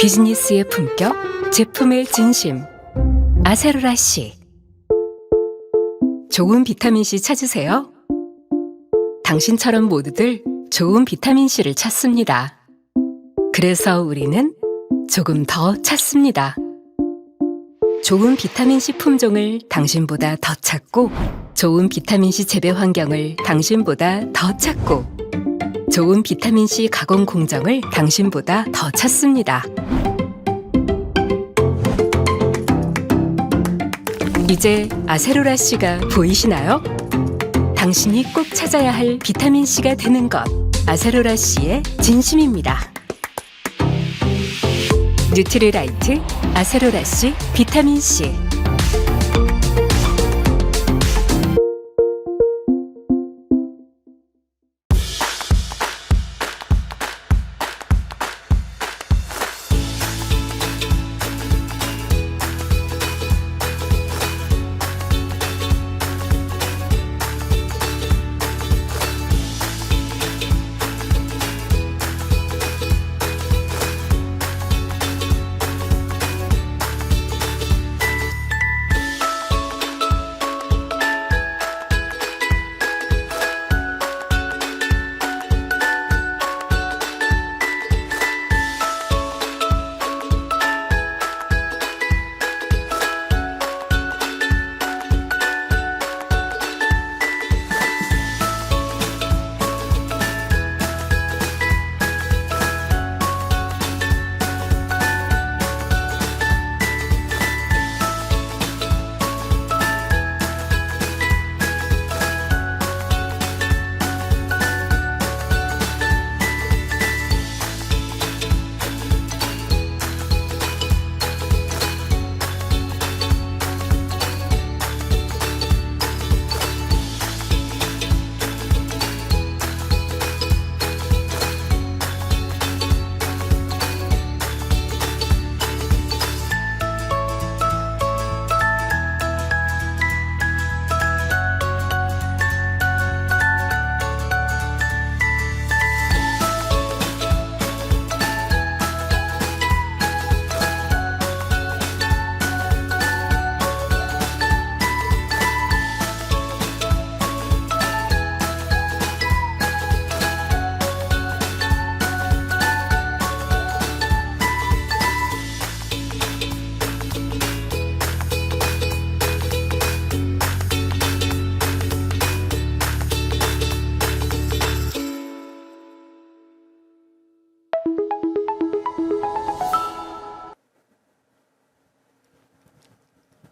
비즈니스의 품격, 제품의 진심. 아세로라 씨. 좋은 비타민C 찾으세요? 당신처럼 모두들 좋은 비타민C를 찾습니다. 그래서 우리는 조금 더 찾습니다. 좋은 비타민C 품종을 당신보다 더 찾고, 좋은 비타민C 재배 환경을 당신보다 더 찾고, 좋은 비타민C 가공 공정을 당신보다 더 찾습니다. 이제 아세로라 씨가 보이시나요? 당신이 꼭 찾아야 할 비타민C가 되는 것, 아세로라 씨의 진심입니다. 뉴트리라이트 아세로라 씨 비타민C.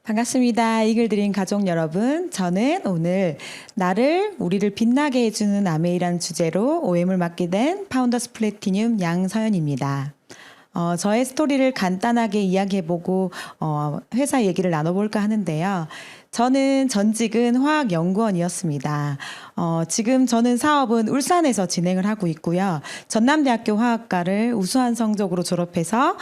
반갑습니다. 이글드림 가족 여러분. 저는 오늘 우리를 빛나게 해주는 아메이라는 주제로 OM을 맡게 된 파운더스 플래티늄 양서연입니다. 저의 스토리를 간단하게 이야기해보고 회사 얘기를 나눠볼까 하는데요. 저는 전직은 화학연구원이었습니다. 지금 저는 사업은 울산에서 진행을 하고 있고요. 전남대학교 화학과를 우수한 성적으로 졸업해서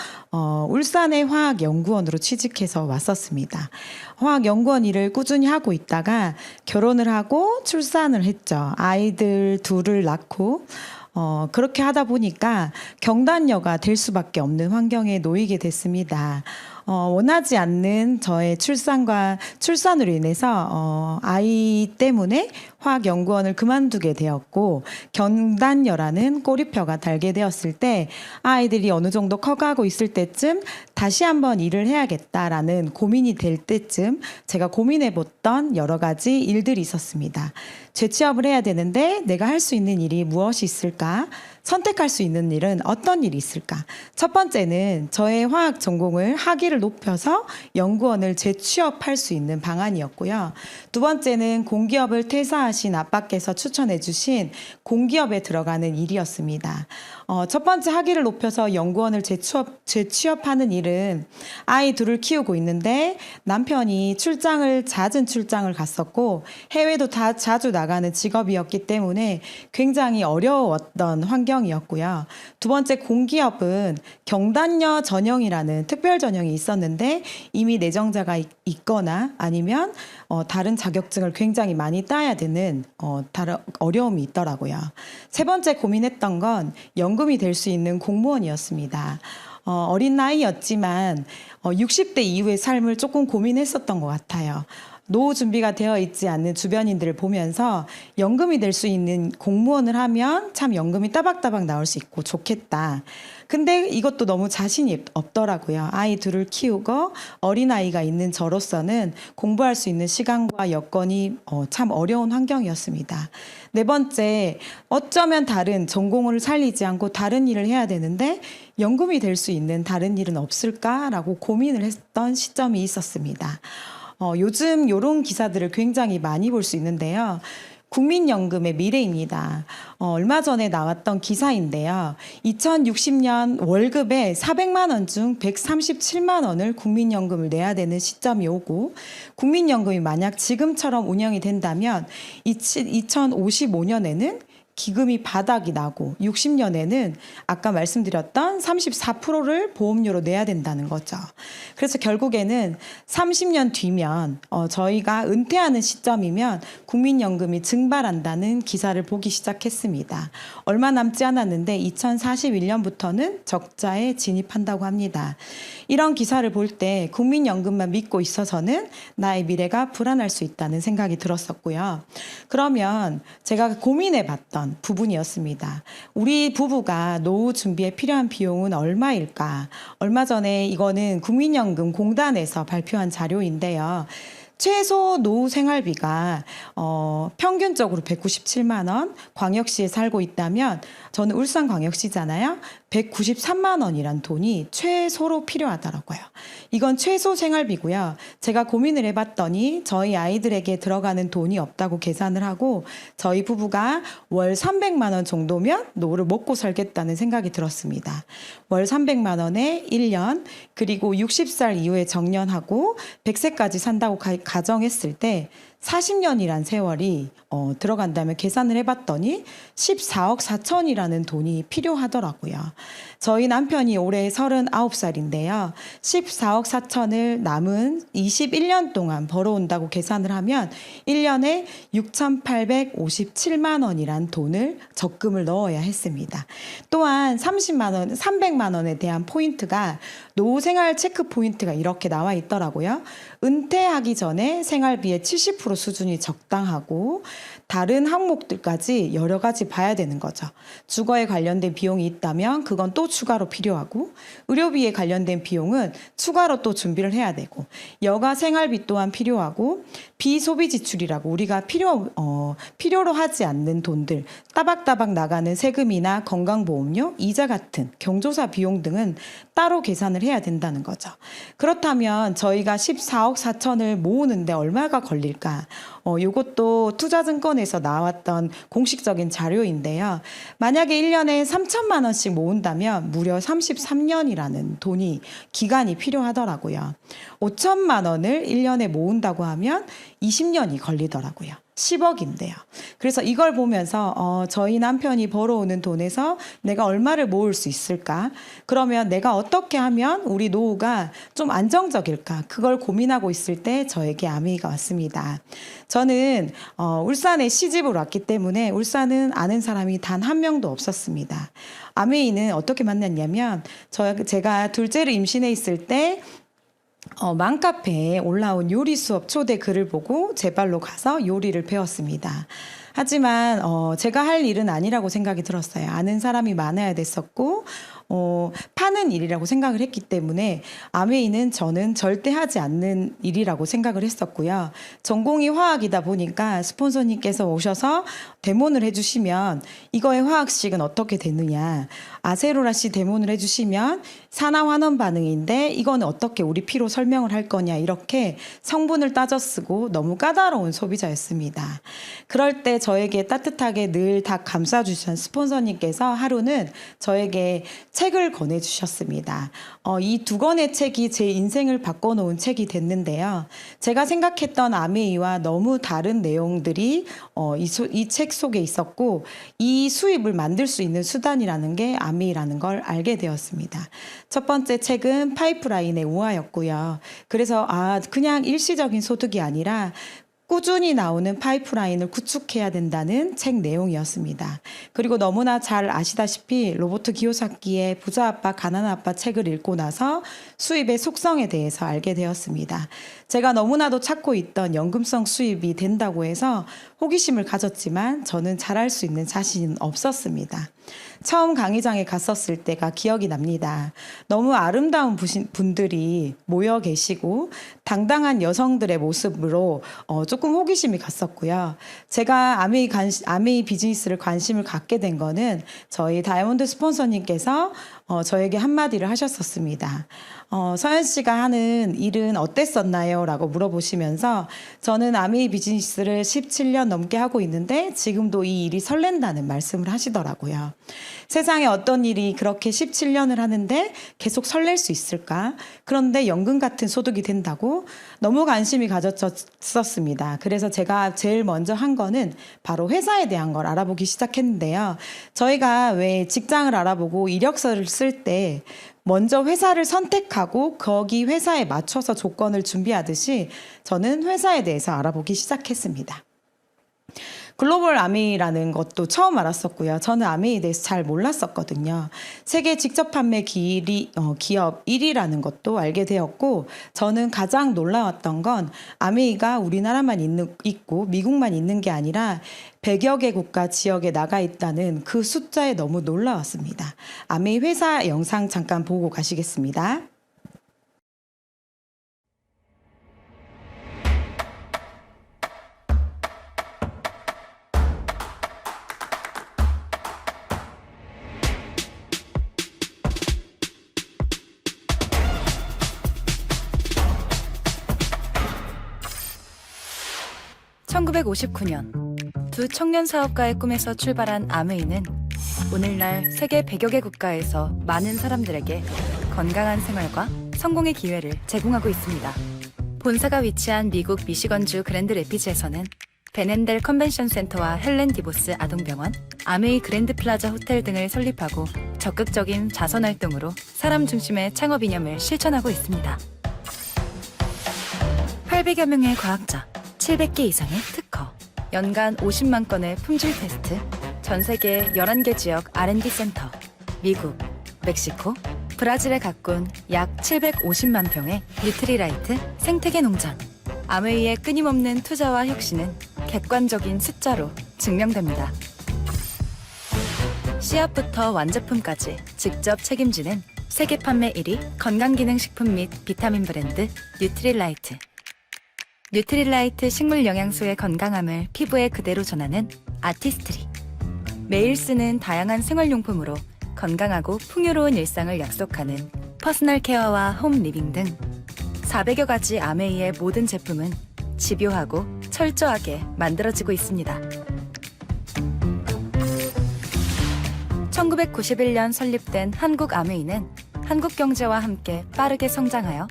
울산의 화학연구원으로 취직해서 왔었습니다. 화학연구원 일을 꾸준히 하고 있다가 결혼을 하고 출산을 했죠. 아이들 둘을 낳고 그렇게 하다 보니까 경단녀가 될 수밖에 없는 환경에 놓이게 됐습니다. 원하지 않는 저의 출산으로 인해서 아이 때문에 화학연구원을 그만두게 되었고, 경단녀라는 꼬리표가 달게 되었을 때 아이들이 어느 정도 커가고 있을 때쯤 다시 한번 일을 해야겠다라는 고민이 될 때쯤 제가 고민해봤던 여러 가지 일들이 있었습니다. 재취업을 해야 되는데 내가 할 수 있는 일이 무엇이 있을까? 선택할 수 있는 일은 어떤 일이 있을까? 첫 번째는 저의 화학 전공을 학위를 높여서 연구원을 재취업할 수 있는 방안이었고요. 두 번째는 공기업을 퇴사하신 아빠께서 추천해 주신 공기업에 들어가는 일이었습니다. 첫 번째 학위를 높여서 연구원을 재취업하는 일은 아이 둘을 키우고 있는데 남편이 잦은 출장을 갔었고 해외도 다 자주 나가는 직업이었기 때문에 굉장히 어려웠던 환경이었고요. 두 번째 공기업은 경단녀 전형이라는 특별 전형이 있었는데 이미 내정자가 있거나 아니면 다른 자격증을 굉장히 많이 따야 되는 다른 어려움이 있더라고요. 세 번째 고민했던 건 연금이 될 수 있는 공무원이었습니다. 어린 나이였지만 60대 이후의 삶을 조금 고민했었던 것 같아요. 노후 준비가 되어 있지 않는 주변인들을 보면서 연금이 될 수 있는 공무원을 하면 참 연금이 따박따박 나올 수 있고 좋겠다. 근데 이것도 너무 자신이 없더라고요. 아이 둘을 키우고 어린아이가 있는 저로서는 공부할 수 있는 시간과 여건이 참 어려운 환경이었습니다. 네 번째, 어쩌면 다른 전공을 살리지 않고 다른 일을 해야 되는데 연금이 될 수 있는 다른 일은 없을까라고 고민을 했던 시점이 있었습니다. 요즘 이런 기사들을 굉장히 많이 볼 수 있는데요. 국민연금의 미래입니다. 얼마 전에 나왔던 기사인데요. 2060년 월급의 400만 원 중 137만 원을 국민연금을 내야 되는 시점이 오고 국민연금이 만약 지금처럼 운영이 된다면 2055년에는 기금이 바닥이 나고 60년에는 아까 말씀드렸던 34%를 보험료로 내야 된다는 거죠. 그래서 결국에는 30년 뒤면 저희가 은퇴하는 시점이면 국민연금이 증발한다는 기사를 보기 시작했습니다. 얼마 남지 않았는데 2041년부터는 적자에 진입한다고 합니다. 이런 기사를 볼 때 국민연금만 믿고 있어서는 나의 미래가 불안할 수 있다는 생각이 들었었고요. 그러면 제가 고민해봤던 부분이었습니다. 우리 부부가 노후 준비에 필요한 비용은 얼마일까? 얼마 전에 이거는 국민연금 공단에서 발표한 자료인데요. 최소 노후 생활비가 평균적으로 197만 원, 광역시에 살고 있다면 저는 울산광역시잖아요. 193만 원이란 돈이 최소로 필요하더라고요. 이건 최소 생활비고요. 제가 고민을 해봤더니 저희 아이들에게 들어가는 돈이 없다고 계산을 하고 저희 부부가 월 300만 원 정도면 노후를 먹고 살겠다는 생각이 들었습니다. 월 300만 원에 1년 그리고 60살 이후에 정년하고 100세까지 산다고 가정했을 때 40년이란 세월이 들어간다면 계산을 해봤더니 14억 4천이라는 돈이 필요하더라고요. 저희 남편이 올해 39살인데요. 14억 4천을 남은 21년 동안 벌어온다고 계산을 하면 1년에 6,857만 원이란 돈을 적금을 넣어야 했습니다. 또한 30만 원, 300만 원에 대한 포인트가 노후생활 체크 포인트가 이렇게 나와 있더라고요. 은퇴하기 전에 생활비의 70% 수준이 적당하고 다른 항목들까지 여러 가지 봐야 되는 거죠. 주거에 관련된 비용이 있다면 그건 또 추가로 필요하고 의료비에 관련된 비용은 추가로 또 준비를 해야 되고 여가 생활비 또한 필요하고 비소비 지출이라고 우리가 필요로 하지 않는 돈들 따박따박 나가는 세금이나 건강보험료, 이자 같은 경조사 비용 등은 따로 계산을 해야 된다는 거죠. 그렇다면 저희가 14억 4천을 모으는데 얼마가 걸릴까? 이것도 투자증권에서 나왔던 공식적인 자료인데요. 만약에 1년에 3천만 원씩 모은다면 무려 33년이라는 기간이 필요하더라고요. 5천만 원을 1년에 모은다고 하면 20년이 걸리더라고요. 10억인데요. 그래서 이걸 보면서 저희 남편이 벌어오는 돈에서 내가 얼마를 모을 수 있을까? 그러면 내가 어떻게 하면 우리 노후가 좀 안정적일까? 그걸 고민하고 있을 때 저에게 아메이가 왔습니다. 저는 울산에 시집을 왔기 때문에 울산은 아는 사람이 단 한 명도 없었습니다. 아메이는 어떻게 만났냐면 제가 둘째를 임신해 있을 때 맘카페에 올라온 요리 수업 초대 글을 보고 제 발로 가서 요리를 배웠습니다. 하지만 제가 할 일은 아니라고 생각이 들었어요. 아는 사람이 많아야 됐었고 파는 일이라고 생각을 했기 때문에 아메이는 저는 절대 하지 않는 일이라고 생각을 했었고요. 전공이 화학이다 보니까 스폰서님께서 오셔서 데모를 해주시면 이거의 화학식은 어떻게 되느냐, 아세로라씨 데모를 해주시면 산화환원 반응인데 이거는 어떻게 우리 피로 설명을 할 거냐, 이렇게 성분을 따져 쓰고 너무 까다로운 소비자였습니다. 그럴 때 저에게 따뜻하게 늘 다 감싸주신 스폰서님께서 하루는 저에게 책을 권해주셨습니다. 이 두 권의 책이 제 인생을 바꿔놓은 책이 됐는데요. 제가 생각했던 아메이와 너무 다른 내용들이 이 책 속에 있었고 이 수입을 만들 수 있는 수단이라는 게 아메이라는 걸 알게 되었습니다. 첫 번째 책은 파이프라인의 우화였고요. 그래서 그냥 일시적인 소득이 아니라 꾸준히 나오는 파이프라인을 구축해야 된다는 책 내용이었습니다. 그리고 너무나 잘 아시다시피 로버트 기요사키의 부자 아빠 가난한 아빠 책을 읽고 나서 수입의 속성에 대해서 알게 되었습니다. 제가 너무나도 찾고 있던 연금성 수입이 된다고 해서 호기심을 가졌지만 저는 잘할 수 있는 자신은 없었습니다. 처음 강의장에 갔었을 때가 기억이 납니다. 너무 아름다운 분들이 모여 계시고 당당한 여성들의 모습으로 조금 호기심이 갔었고요. 제가 아메이 비즈니스를 관심을 갖게 된 거는 저희 다이아몬드 스폰서님께서 저에게 한마디를 하셨었습니다. 서연 씨가 하는 일은 어땠었나요? 라고 물어보시면서 저는 아메이 비즈니스를 17년 넘게 하고 있는데 지금도 이 일이 설렌다는 말씀을 하시더라고요. 세상에 어떤 일이 그렇게 17년을 하는데 계속 설렐 수 있을까? 그런데 연금 같은 소득이 된다고 너무 관심이 가졌었습니다. 그래서 제가 제일 먼저 한 거는 바로 회사에 대한 걸 알아보기 시작했는데요. 저희가 왜 직장을 알아보고 이력서를 쓸 때 먼저 회사를 선택하고 거기 회사에 맞춰서 조건을 준비하듯이 저는 회사에 대해서 알아보기 시작했습니다. 글로벌 아메이라는 것도 처음 알았었고요. 저는 아메이에 대해서 잘 몰랐었거든요. 세계 직접 판매 기업 1위라는 것도 알게 되었고 저는 가장 놀라웠던 건 아메이가 우리나라만 있고 미국만 있는 게 아니라 100여 개 국가 지역에 나가 있다는 그 숫자에 너무 놀라웠습니다. 아메이 회사 영상 잠깐 보고 가시겠습니다. (1959년) 두 청년 사업가의 꿈에서 출발한 아메이는 오늘날 세계 100여 개 국가에서 많은 사람들에게 건강한 생활과 성공의 기회를 제공하고 있습니다. 본사가 위치한 미국 미시건주 그랜드 레피즈에서는 베넨델 컨벤션 센터와 헬렌 디보스 아동병원, 아메이 그랜드 플라자 호텔 등을 설립하고 적극적인 자선 활동으로 사람 중심의 창업 이념을 실천하고 있습니다. 800여 명의 과학자, 700개 이상의 특허, 연간 50만 건의 품질 테스트, 전 세계 11개 지역 R&D 센터, 미국, 멕시코, 브라질에 가꾼 약 750만 평의 뉴트리라이트 생태계 농장. 아메이의 끊임없는 투자와 혁신은 객관적인 숫자로 증명됩니다. 씨앗부터 완제품까지 직접 책임지는 세계 판매 1위 건강기능식품 및 비타민 브랜드 뉴트리라이트. 뉴트리라이트 식물 영양소의 건강함을 피부에 그대로 전하는 아티스트리. 매일 쓰는 다양한 생활용품으로 건강하고 풍요로운 일상을 약속하는 퍼스널 케어와 홈 리빙 등 400여 가지 아메이의 모든 제품은 집요하고 철저하게 만들어지고 있습니다. 1991년 설립된 한국 아메이는 한국 경제와 함께 빠르게 성장하여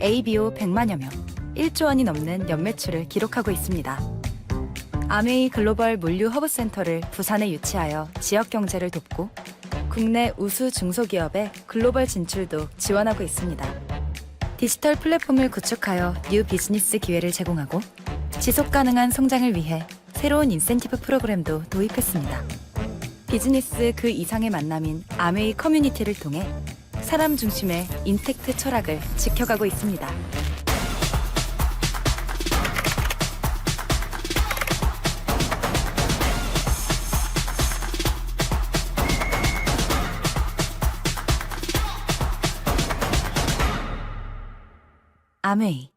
ABO 100만여 명, 1조 원이 넘는 연매출을 기록하고 있습니다. 아메이 글로벌 물류 허브센터를 부산에 유치하여 지역 경제를 돕고 국내 우수 중소기업의 글로벌 진출도 지원하고 있습니다. 디지털 플랫폼을 구축하여 뉴 비즈니스 기회를 제공하고 지속 가능한 성장을 위해 새로운 인센티브 프로그램도 도입했습니다. 비즈니스 그 이상의 만남인 아메이 커뮤니티를 통해 사람 중심의 인텍트 철학을 지켜가고 있습니다. 아메이.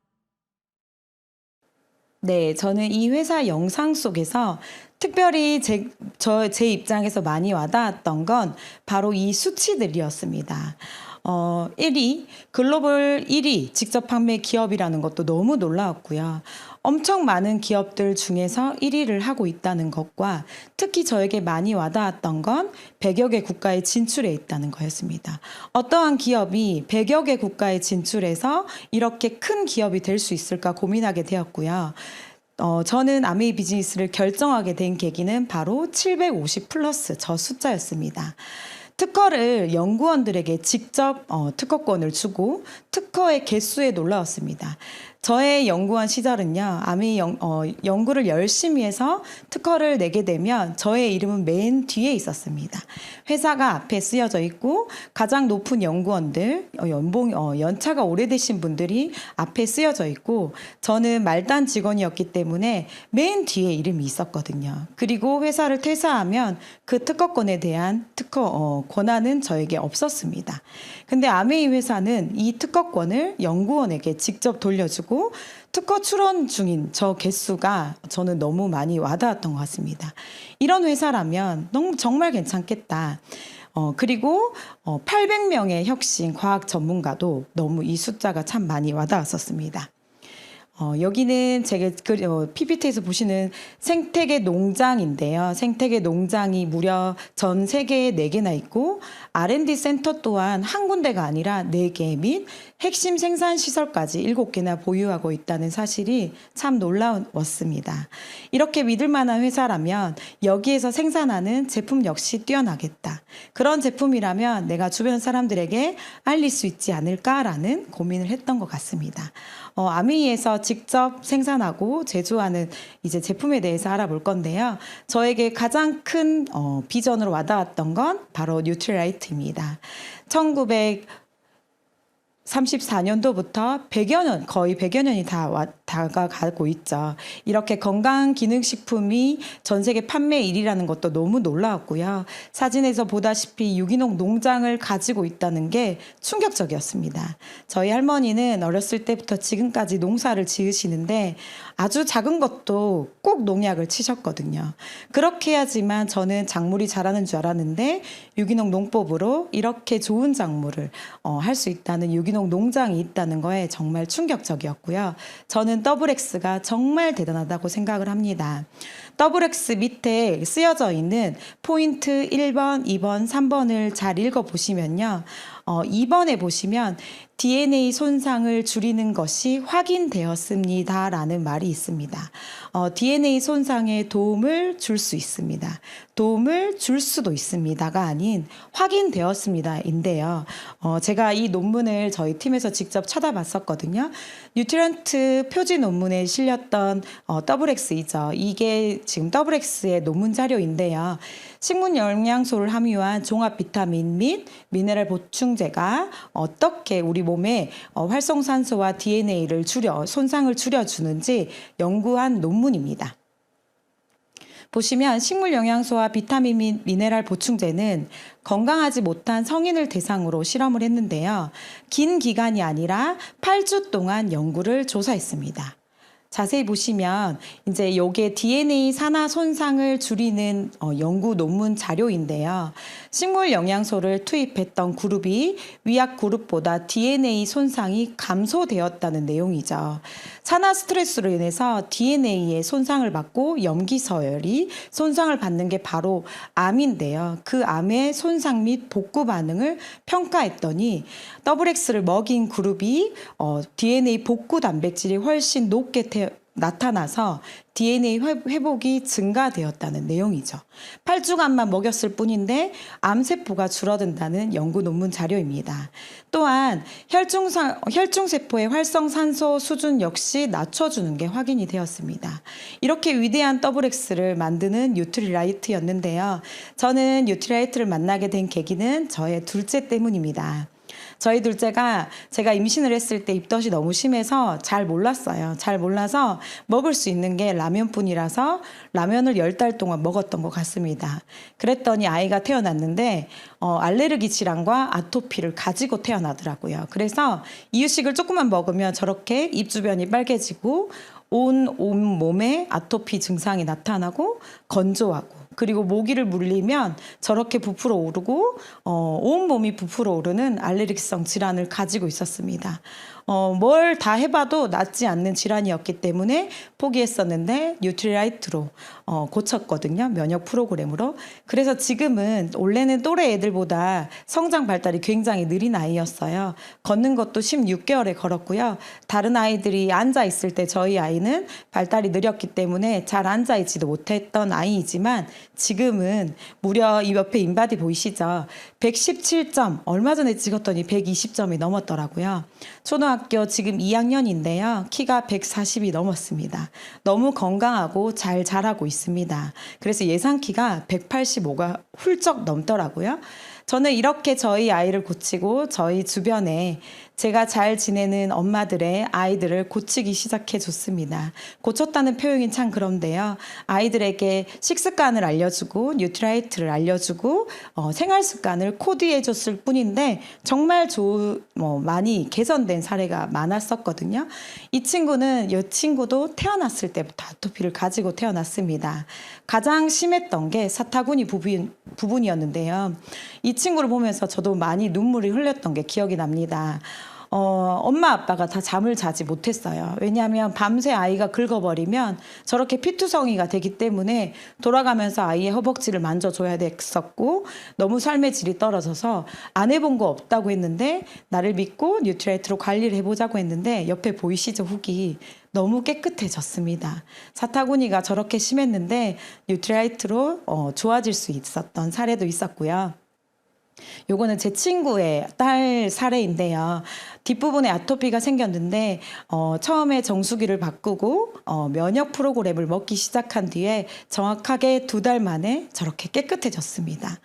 네, 저는 이 회사 영상 속에서 특별히 제 입장에서 많이 와닿았던 건 바로 이 수치들이었습니다. 1위, 글로벌 1위 직접 판매 기업이라는 것도 너무 놀라웠고요. 엄청 많은 기업들 중에서 1위를 하고 있다는 것과 특히 저에게 많이 와닿았던 건 100여 개 국가에 진출해 있다는 거였습니다. 어떠한 기업이 100여 개 국가에 진출해서 이렇게 큰 기업이 될 수 있을까 고민하게 되었고요. 저는 아메이 비즈니스를 결정하게 된 계기는 바로 750 플러스 저 숫자였습니다. 특허를 연구원들에게 직접 특허권을 주고 특허의 개수에 놀라웠습니다. 저의 연구원 시절은요, 연구를 열심히 해서 특허를 내게 되면 저의 이름은 맨 뒤에 있었습니다. 회사가 앞에 쓰여져 있고 가장 높은 연구원들, 연차가 오래되신 분들이 앞에 쓰여져 있고 저는 말단 직원이었기 때문에 맨 뒤에 이름이 있었거든요. 그리고 회사를 퇴사하면 그 특허권에 대한 권한은 저에게 없었습니다. 근데 아메이 회사는 이 특허권을 연구원에게 직접 돌려주고 특허 출원 중인 저 개수가 저는 너무 많이 와닿았던 것 같습니다. 이런 회사라면 정말 괜찮겠다. 그리고 800명의 혁신 과학 전문가도 너무 이 숫자가 참 많이 와닿았었습니다. 여기는 제가 PPT에서 보시는 생태계 농장인데요. 생태계 농장이 무려 전 세계에 4개나 있고 R&D 센터 또한 한 군데가 아니라 4개 및 핵심 생산 시설까지 7개나 보유하고 있다는 사실이 참 놀라웠습니다. 이렇게 믿을 만한 회사라면 여기에서 생산하는 제품 역시 뛰어나겠다. 그런 제품이라면 내가 주변 사람들에게 알릴 수 있지 않을까라는 고민을 했던 것 같습니다. 아메이에서 직접 생산하고 제조하는 이제 제품에 대해서 알아볼 건데요. 저에게 가장 큰 비전으로 와닿았던 건 바로 뉴트리라이트입니다. 1934년도부터 100여 년, 거의 100여 년이 다가가고 있죠. 이렇게 건강기능식품이 전 세계 판매 1위라는 것도 너무 놀라웠고요. 사진에서 보다시피 유기농 농장을 가지고 있다는 게 충격적이었습니다. 저희 할머니는 어렸을 때부터 지금까지 농사를 지으시는데 아주 작은 것도 꼭 농약을 치셨거든요. 그렇게 해야지만 저는 작물이 자라는 줄 알았는데 유기농 농법으로 이렇게 좋은 작물을 할 수 있다는 유기농 농장이 있다는 거에 정말 충격적이었고요. 저는 더블엑스가 정말 대단하다고 생각을 합니다. 더블엑스 밑에 쓰여져 있는 포인트 1번, 2번, 3번을 잘 읽어보시면요. 2번에 보시면 DNA 손상을 줄이는 것이 확인되었습니다. 라는 말이 있습니다. DNA 손상에 도움을 줄 수 있습니다. 도움을 줄 수도 있습니다가 아닌 확인되었습니다. 인데요. 제가 이 논문을 저희 팀에서 직접 찾아봤었거든요. 뉴트리언트 표지 논문에 실렸던 더블엑스이죠. 이게 지금 더블엑스의 논문 자료인데요. 식물 영양소를 함유한 종합 비타민 및 미네랄 보충제가 어떻게 우리 몸에 활성산소와 DNA를 손상을 줄여주는지 연구한 논문입니다. 보시면 식물 영양소와 비타민 및 미네랄 보충제는 건강하지 못한 성인을 대상으로 실험을 했는데요. 긴 기간이 아니라 8주 동안 연구를 조사했습니다. 자세히 보시면 이제 요게 DNA 산화 손상을 줄이는 연구 논문 자료인데요. 식물 영양소를 투입했던 그룹이 위약 그룹보다 DNA 손상이 감소되었다는 내용이죠. 산화 스트레스로 인해서 DNA에 손상을 받고 염기서열이 손상을 받는 게 바로 암인데요. 그 암의 손상 및 복구 반응을 평가했더니 더블엑스를 먹인 그룹이 DNA 복구 단백질이 훨씬 높게 나타나서 DNA 회복이 증가되었다는 내용이죠. 8주간만 먹였을 뿐인데 암세포가 줄어든다는 연구 논문 자료입니다. 또한 혈중세포의 활성산소 수준 역시 낮춰주는 게 확인이 되었습니다. 이렇게 위대한 더블엑스를 만드는 뉴트리라이트였는데요. 저는 뉴트리라이트를 만나게 된 계기는 저의 둘째 때문입니다. 저희 둘째가 제가 임신을 했을 때 입덧이 너무 심해서 잘 몰랐어요. 잘 몰라서 먹을 수 있는 게 라면뿐이라서 라면을 10달 동안 먹었던 것 같습니다. 그랬더니 아이가 태어났는데 알레르기 질환과 아토피를 가지고 태어나더라고요. 그래서 이유식을 조금만 먹으면 저렇게 입 주변이 빨개지고 온 몸에 아토피 증상이 나타나고 건조하고 그리고 모기를 물리면 저렇게 부풀어 오르고 온 몸이 부풀어 오르는 알레르기성 질환을 가지고 있었습니다. 뭘 다 해봐도 낫지 않는 질환이었기 때문에 포기했었는데 뉴트리라이트로 고쳤거든요. 면역 프로그램으로. 그래서 지금은 원래는 또래 애들보다 성장 발달이 굉장히 느린 아이였어요. 걷는 것도 16개월에 걸었고요. 다른 아이들이 앉아있을 때 저희 아이는 발달이 느렸기 때문에 잘 앉아있지도 못했던 아이이지만 지금은 무려 이 옆에 인바디 보이시죠? 117점, 얼마 전에 찍었더니 120점이 넘었더라고요. 초등학교 고등학교 지금 2학년인데요. 키가 140이 넘었습니다. 너무 건강하고 잘 자라고 있습니다. 그래서 예상 키가 185가 훌쩍 넘더라고요. 저는 이렇게 저희 아이를 고치고 저희 주변에 제가 잘 지내는 엄마들의 아이들을 고치기 시작해 줬습니다. 고쳤다는 표현이 참 그런데요. 아이들에게 식습관을 알려주고 뉴트라이트를 알려주고 생활 습관을 코디해 줬을 뿐인데 정말 많이 개선된 사례가 많았었거든요. 이 친구도 태어났을 때부터 아토피를 가지고 태어났습니다. 가장 심했던 게 사타구니 부분이었는데요. 이 친구를 보면서 저도 많이 눈물이 흘렸던 게 기억이 납니다. 엄마 아빠가 다 잠을 자지 못했어요. 왜냐하면 밤새 아이가 긁어버리면 저렇게 피투성이가 되기 때문에 돌아가면서 아이의 허벅지를 만져줘야 됐었고 너무 삶의 질이 떨어져서 안 해본 거 없다고 했는데 나를 믿고 뉴트라이트로 관리를 해보자고 했는데 옆에 보이시죠 후기 너무 깨끗해졌습니다. 사타구니가 저렇게 심했는데 뉴트라이트로 좋아질 수 있었던 사례도 있었고요. 요거는 제 친구의 딸 사례인데요. 뒷부분에 아토피가 생겼는데 처음에 정수기를 바꾸고 면역 프로그램을 먹기 시작한 뒤에 정확하게 2달 만에 저렇게 깨끗해졌습니다.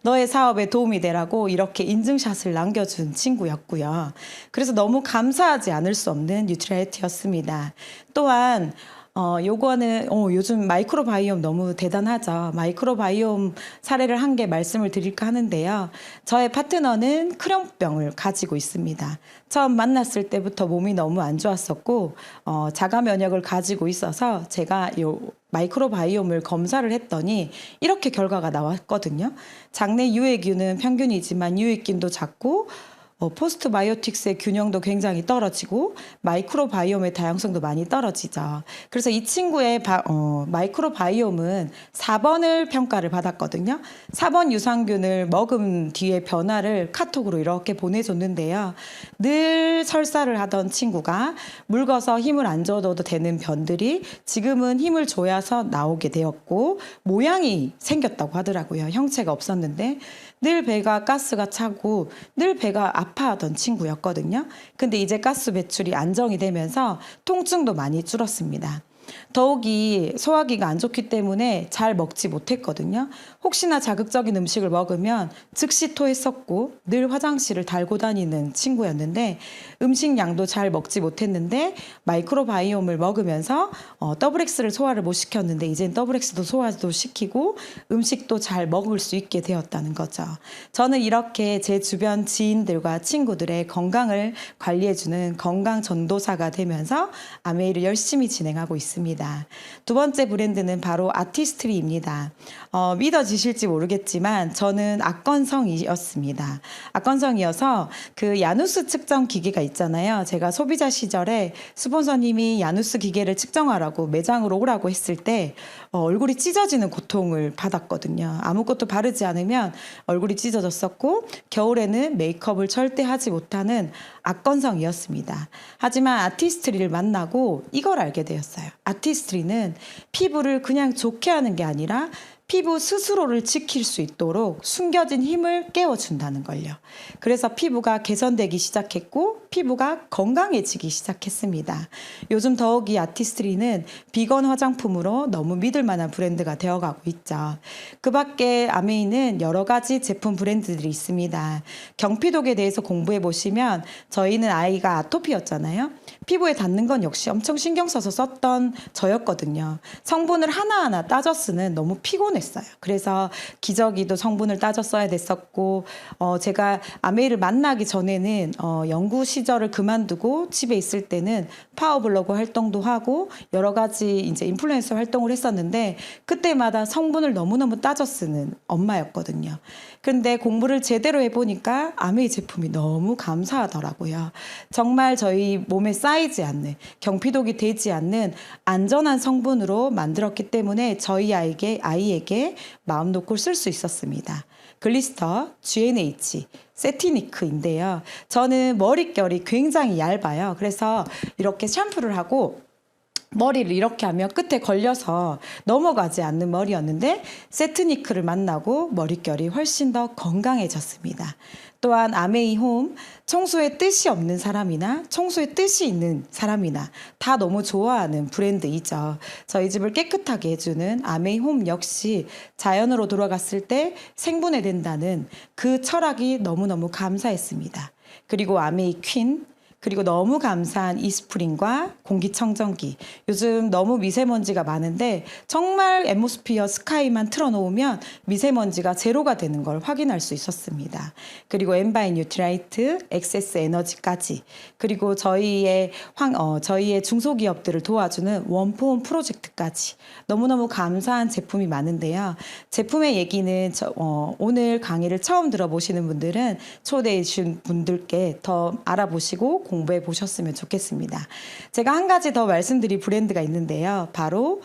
너의 사업에 도움이 되라고 이렇게 인증샷을 남겨준 친구였고요. 그래서 너무 감사하지 않을 수 없는 뉴트라이트였습니다. 또한 요거는 요즘 마이크로바이옴 너무 대단하죠. 마이크로바이옴 사례를 한 개 말씀을 드릴까 하는데요. 저의 파트너는 크론병을 가지고 있습니다. 처음 만났을 때부터 몸이 너무 안 좋았었고 자가 면역을 가지고 있어서 제가 요 마이크로바이옴을 검사를 했더니 이렇게 결과가 나왔거든요. 장내 유해균은 평균이지만 유해균도 작고 포스트바이오틱스의 균형도 굉장히 떨어지고 마이크로바이옴의 다양성도 많이 떨어지죠. 그래서 이 친구의 마이크로바이옴은 4번을 평가를 받았거든요. 4번 유산균을 먹은 뒤에 변화를 카톡으로 이렇게 보내줬는데요. 늘 설사를 하던 친구가 묽어서 힘을 안 줘도 되는 변들이 지금은 힘을 줘야서 나오게 되었고 모양이 생겼다고 하더라고요. 형체가 없었는데 늘 배가 가스가 차고 늘 배가 아파하던 친구였거든요. 근데 이제 가스 배출이 안정이 되면서 통증도 많이 줄었습니다. 더욱이 소화기가 안 좋기 때문에 잘 먹지 못했거든요. 혹시나 자극적인 음식을 먹으면 즉시 토했었고 늘 화장실을 달고 다니는 친구였는데 음식량도 잘 먹지 못했는데 마이크로바이옴을 먹으면서 WX를 소화를 못 시켰는데 이젠 WX도 소화도 시키고 음식도 잘 먹을 수 있게 되었다는 거죠. 저는 이렇게 제 주변 지인들과 친구들의 건강을 관리해주는 건강 전도사가 되면서 아메이를 열심히 진행하고 있습니다. 두 번째 브랜드는 바로 아티스트리입니다. 믿어지실지 모르겠지만 저는 악건성이었습니다. 악건성이어서 그 야누스 측정 기계가 있잖아요. 제가 소비자 시절에 스폰서님이 야누스 기계를 측정하라고 매장으로 오라고 했을 때 얼굴이 찢어지는 고통을 받았거든요. 아무것도 바르지 않으면 얼굴이 찢어졌었고 겨울에는 메이크업을 절대 하지 못하는 악건성이었습니다. 하지만 아티스트리를 만나고 이걸 알게 되었어요. 아티스트리는 피부를 그냥 좋게 하는 게 아니라 피부 스스로를 지킬 수 있도록 숨겨진 힘을 깨워준다는 걸요. 그래서 피부가 개선되기 시작했고 피부가 건강해지기 시작했습니다. 요즘 더욱이 아티스트리는 비건 화장품으로 너무 믿을 만한 브랜드가 되어가고 있죠. 그 밖에 아메이는 여러 가지 제품 브랜드들이 있습니다. 경피독에 대해서 공부해 보시면 저희는 아이가 아토피였잖아요. 피부에 닿는 건 역시 엄청 신경 써서 썼던 저였거든요. 성분을 하나하나 따져 쓰는 너무 피곤했어요. 그래서 기저귀도 성분을 따져 써야 됐었고 제가 아메이를 만나기 전에는 연구 시절을 그만두고 집에 있을 때는 파워블로그 활동도 하고 여러 가지 이제 인플루엔서 활동을 했었는데 그때마다 성분을 너무너무 따져 쓰는 엄마였거든요. 근데 공부를 제대로 해보니까 아메이 제품이 너무 감사하더라고요. 정말 저희 몸에 쌓이지 않는 경피독이 되지 않는 안전한 성분으로 만들었기 때문에 저희 아이에게 마음 놓고 쓸 수 있었습니다. 글리스터, GNH, 세티니크인데요. 저는 머릿결이 굉장히 얇아요. 그래서 이렇게 샴푸를 하고 머리를 이렇게 하면 끝에 걸려서 넘어가지 않는 머리였는데 세트니크를 만나고 머릿결이 훨씬 더 건강해졌습니다. 또한 아메이홈, 청소에 뜻이 없는 사람이나 청소에 뜻이 있는 사람이나 다 너무 좋아하는 브랜드이죠. 저희 집을 깨끗하게 해주는 아메이홈 역시 자연으로 돌아갔을 때 생분해된다는 그 철학이 너무너무 감사했습니다. 그리고 아메이 퀸, 그리고 너무 감사한 이스프링과 공기청정기. 요즘 너무 미세먼지가 많은데 정말 앰모스피어 스카이만 틀어놓으면 미세먼지가 제로가 되는 걸 확인할 수 있었습니다. 그리고 엠바이 뉴트라이트, 액세스 에너지까지. 그리고 저희의 중소기업들을 도와주는 원포홈 프로젝트까지. 너무너무 감사한 제품이 많은데요. 제품의 얘기는 오늘 강의를 처음 들어보시는 분들은 초대해 주신 분들께 더 알아보시고 공부해 보셨으면 좋겠습니다. 제가 한 가지 더 말씀드릴 브랜드가 있는데요. 바로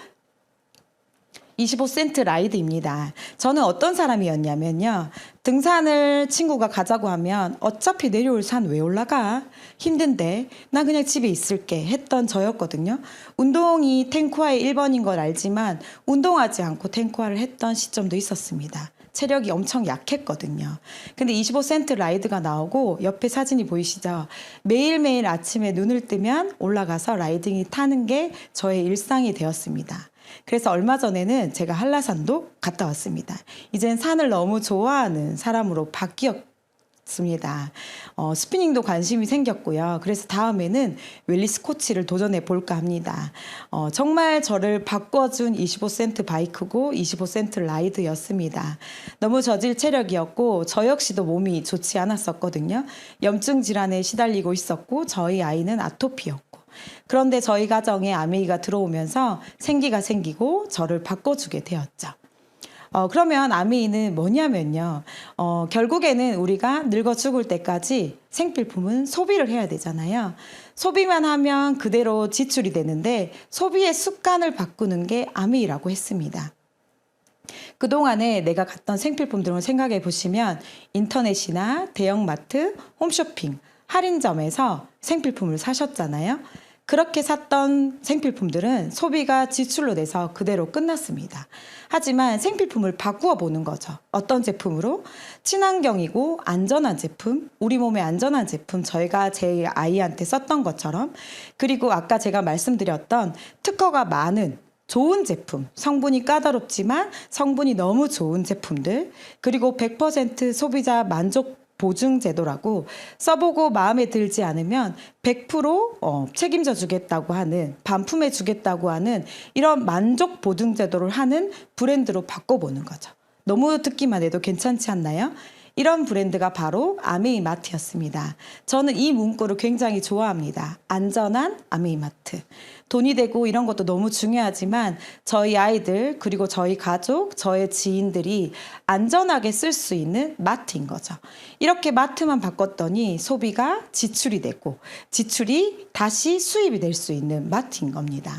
25센트 라이드입니다. 저는 어떤 사람이었냐면요. 등산을 친구가 가자고 하면 어차피 내려올 산 왜 올라가? 힘든데 나 그냥 집에 있을게 했던 저였거든요. 운동이 탱쿠아의 1번인 걸 알지만 운동하지 않고 탱쿠아를 했던 시점도 있었습니다. 체력이 엄청 약했거든요. 근데 25센트 라이드가 나오고 옆에 사진이 보이시죠? 매일매일 아침에 눈을 뜨면 올라가서 라이딩이 타는 게 저의 일상이 되었습니다. 그래서 얼마 전에는 제가 한라산도 갔다 왔습니다. 이젠 산을 너무 좋아하는 사람으로 바뀌었습니다. 스피닝도 관심이 생겼고요. 그래서 다음에는 웰리스 코치를 도전해 볼까 합니다. 정말 저를 바꿔준 25센트 바이크고 25센트 라이드였습니다. 너무 저질 체력이었고 저 역시도 몸이 좋지 않았었거든요. 염증 질환에 시달리고 있었고 저희 아이는 아토피였고. 그런데 저희 가정에 아메이가 들어오면서 생기가 생기고 저를 바꿔주게 되었죠. 그러면 아메이는 뭐냐면요. 결국에는 우리가 늙어 죽을 때까지 생필품은 소비를 해야 되잖아요. 소비만 하면 그대로 지출이 되는데 소비의 습관을 바꾸는 게 아메이라고 했습니다. 그동안에 내가 갔던 생필품들을 생각해 보시면 인터넷이나 대형마트, 홈쇼핑, 할인점에서 생필품을 사셨잖아요. 그렇게 샀던 생필품들은 소비가 지출로 돼서 그대로 끝났습니다. 하지만 생필품을 바꾸어 보는 거죠. 어떤 제품으로? 친환경이고 안전한 제품, 우리 몸에 안전한 제품, 저희가 제 아이한테 썼던 것처럼. 그리고 아까 제가 말씀드렸던 특허가 많은 좋은 제품, 성분이 까다롭지만 성분이 너무 좋은 제품들, 그리고 100% 소비자 만족 보증 제도라고 써보고 마음에 들지 않으면 100% 책임져 주겠다고 하는, 반품해 주겠다고 하는 이런 만족 보증 제도를 하는 브랜드로 바꿔보는 거죠. 너무 듣기만 해도 괜찮지 않나요? 이런 브랜드가 바로 아메이마트였습니다. 저는 이 문구를 굉장히 좋아합니다. 안전한 아메이마트. 돈이 되고 이런 것도 너무 중요하지만 저희 아이들 그리고 저희 가족, 저의 지인들이 안전하게 쓸 수 있는 마트인 거죠. 이렇게 마트만 바꿨더니 소비가 지출이 되고 지출이 다시 수입이 될 수 있는 마트인 겁니다.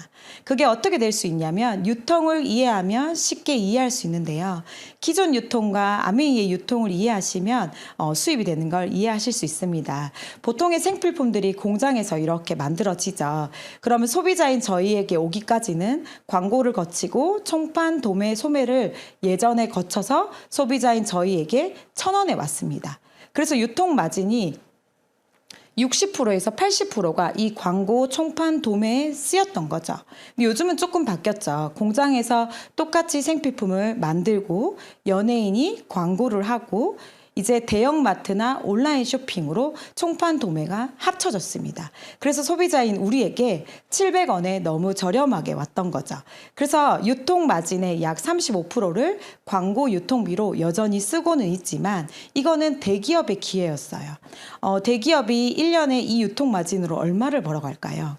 그게 어떻게 될 수 있냐면 유통을 이해하면 쉽게 이해할 수 있는데요. 기존 유통과 아메이의 유통을 이해하시면 수입이 되는 걸 이해하실 수 있습니다. 보통의 생필품들이 공장에서 이렇게 만들어지죠. 그러면 소비자인 저희에게 오기까지는 광고를 거치고 총판, 도매, 소매를 예전에 거쳐서 소비자인 저희에게 1,000원에 왔습니다. 그래서 유통 마진이 60%에서 80%가 이 광고, 총판, 도매에 쓰였던 거죠. 근데 요즘은 조금 바뀌었죠. 공장에서 똑같이 생필품을 만들고 연예인이 광고를 하고 이제 대형마트나 온라인 쇼핑으로 총판 도매가 합쳐졌습니다. 그래서 소비자인 우리에게 700원에 너무 저렴하게 왔던 거죠. 그래서 유통 마진의 약 35%를 광고 유통비로 여전히 쓰고는 있지만 이거는 대기업의 기회였어요. 대기업이 1년에 이 유통 마진으로 얼마를 벌어갈까요?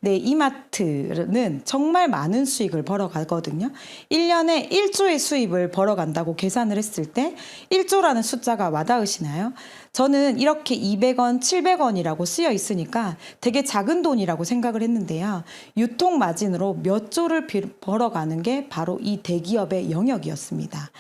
네, 이마트는 정말 많은 수익을 벌어가거든요. 1년에 1조의 수입을 벌어간다고 계산을 했을 때 1조라는 숫자가 와닿으시나요? 저는 이렇게 200원, 700원이라고 쓰여 있으니까 되게 작은 돈이라고 생각을 했는데요. 유통 마진으로 몇 조를 벌어가는 게 바로 이 대기업의 영역이었습니다.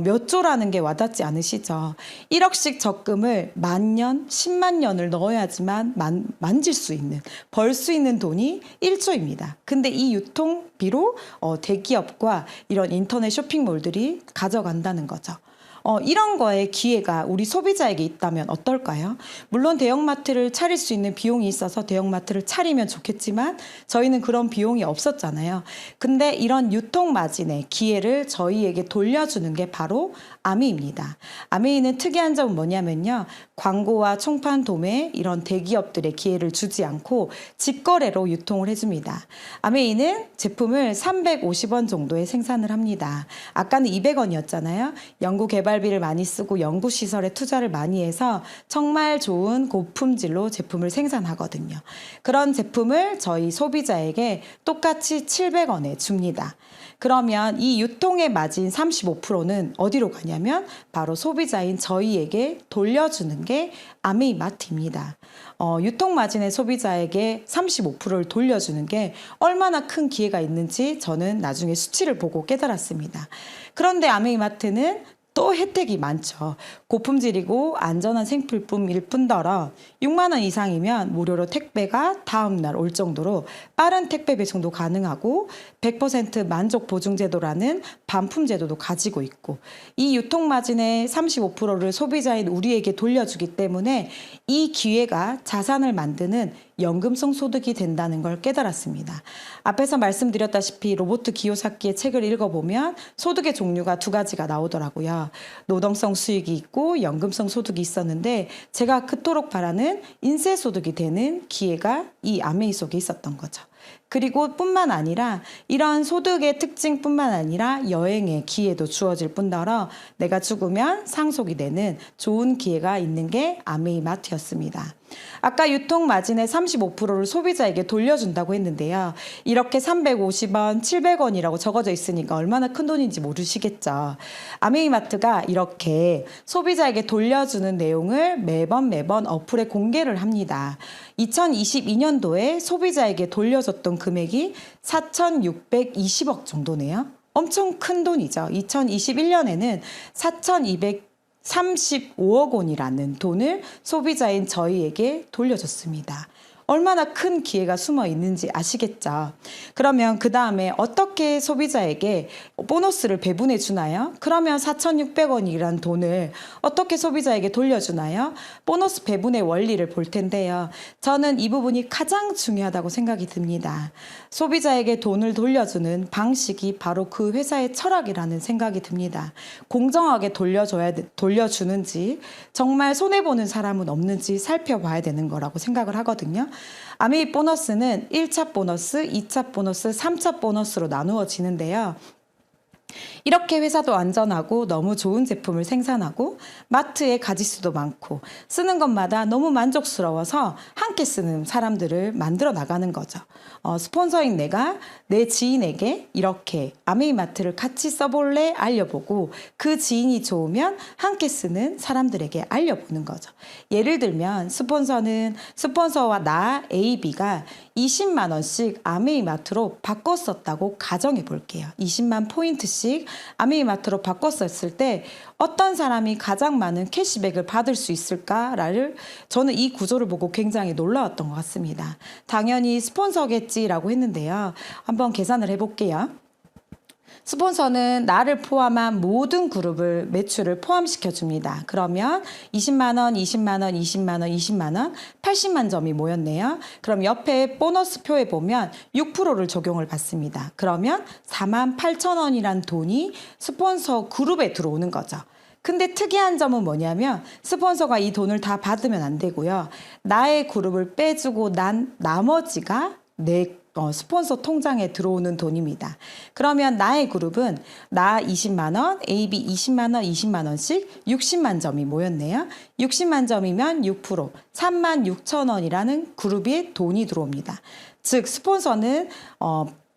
몇 조라는 게 와닿지 않으시죠? 1억씩 적금을 10,000년, 10만 년을 넣어야지만 만질 수 있는, 벌 수 있는 돈이 1조입니다. 근데 이 유통비로 대기업과 이런 인터넷 쇼핑몰들이 가져간다는 거죠. 이런 거에 기회가 우리 소비자에게 있다면 어떨까요? 물론 대형마트를 차릴 수 있는 비용이 있어서 대형마트를 차리면 좋겠지만 저희는 그런 비용이 없었잖아요. 근데 이런 유통 마진의 기회를 저희에게 돌려주는 게 바로 아메이입니다. 아메이는 특이한 점은 뭐냐면요. 광고와 총판 도매 이런 대기업들의 기회를 주지 않고 직거래로 유통을 해줍니다. 아메이는 제품을 350원 정도에 생산을 합니다. 아까는 200원이었잖아요. 연구 개발비를 많이 쓰고 연구시설에 투자를 많이 해서 정말 좋은 고품질로 제품을 생산하거든요. 그런 제품을 저희 소비자에게 똑같이 700원에 줍니다. 그러면 이 유통의 마진 35%는 어디로 가냐면 바로 소비자인 저희에게 돌려주는 게 아메이마트입니다. 유통 마진의 소비자에게 35%를 돌려주는 게 얼마나 큰 기회가 있는지 저는 나중에 수치를 보고 깨달았습니다. 그런데 아메이마트는 또 혜택이 많죠. 고품질이고 안전한 생필품일 뿐더러 6만 원 이상이면 무료로 택배가 다음 날 올 정도로 빠른 택배 배송도 가능하고 100% 만족 보증 제도라는 반품 제도도 가지고 있고 이 유통 마진의 35%를 소비자인 우리에게 돌려주기 때문에 이 기회가 자산을 만드는 연금성 소득이 된다는 걸 깨달았습니다. 앞에서 말씀드렸다시피 로봇 기요사키의 책을 읽어보면 소득의 종류가 두 가지가 나오더라고요. 노동성 수익이 있고 연금성 소득이 있었는데 제가 그토록 바라는 인쇄소득이 되는 기회가 이 아메이 속에 있었던 거죠. 그리고 뿐만 아니라 이런 소득의 특징뿐만 아니라 여행의 기회도 주어질 뿐더러 내가 죽으면 상속이 되는 좋은 기회가 있는 게 아메이마트였습니다. 아까 유통 마진의 35%를 소비자에게 돌려준다고 했는데요. 이렇게 350원, 700원이라고 적어져 있으니까 얼마나 큰 돈인지 모르시겠죠. 아메이마트가 이렇게 소비자에게 돌려주는 내용을 매번 어플에 공개를 합니다. 2022년도에 소비자에게 돌려줬던 금액이 4,620억 정도네요. 엄청 큰 돈이죠. 2021년에는 4,235억 원이라는 돈을 소비자인 저희에게 돌려줬습니다. 얼마나 큰 기회가 숨어 있는지 아시겠죠? 그러면 그 다음에 어떻게 소비자에게 보너스를 배분해 주나요? 그러면 4,600원이란 돈을 어떻게 소비자에게 돌려주나요? 보너스 배분의 원리를 볼 텐데요. 저는 이 부분이 가장 중요하다고 생각이 듭니다. 소비자에게 돈을 돌려주는 방식이 바로 그 회사의 철학이라는 생각이 듭니다. 공정하게 돌려주는지 정말 손해보는 사람은 없는지 살펴봐야 되는 거라고 생각을 하거든요. 아메이 보너스는 1차 보너스, 2차 보너스, 3차 보너스로 나누어지는데요. 이렇게 회사도 안전하고 너무 좋은 제품을 생산하고 마트에 가짓수도 많고 쓰는 것마다 너무 만족스러워서 함께 쓰는 사람들을 만들어 나가는 거죠. 스폰서인 내가 내 지인에게 이렇게 아메이마트를 같이 써볼래? 알려보고 그 지인이 좋으면 함께 쓰는 사람들에게 알려보는 거죠. 예를 들면 스폰서와 나 A, B가 20만 원씩 아메이마트로 바꿨었다고 가정해 볼게요. 20만 포인트씩 아메이마트로 바꿨었을 때 어떤 사람이 가장 많은 캐시백을 받을 수 있을까를 저는 이 구조를 보고 굉장히 놀라웠던 것 같습니다. 당연히 스폰서겠지라고 했는데요. 한번 계산을 해볼게요. 스폰서는 나를 포함한 모든 그룹을 매출을 포함시켜 줍니다. 그러면 20만 원, 20만 원, 20만 원, 20만 원, 80만 점이 모였네요. 그럼 옆에 보너스 표에 보면 6%를 적용을 받습니다. 그러면 48,000원이란 돈이 스폰서 그룹에 들어오는 거죠. 근데 특이한 점은 뭐냐면 스폰서가 이 돈을 다 받으면 안 되고요. 나의 그룹을 빼주고 난 나머지가 내 스폰서 통장에 들어오는 돈입니다. 그러면 나의 그룹은 나 20만 원, AB 20만 원, 20만 원씩 60만 점이 모였네요. 60만 점이면 6%, 36,000원이라는 그룹에 돈이 들어옵니다. 즉 스폰서는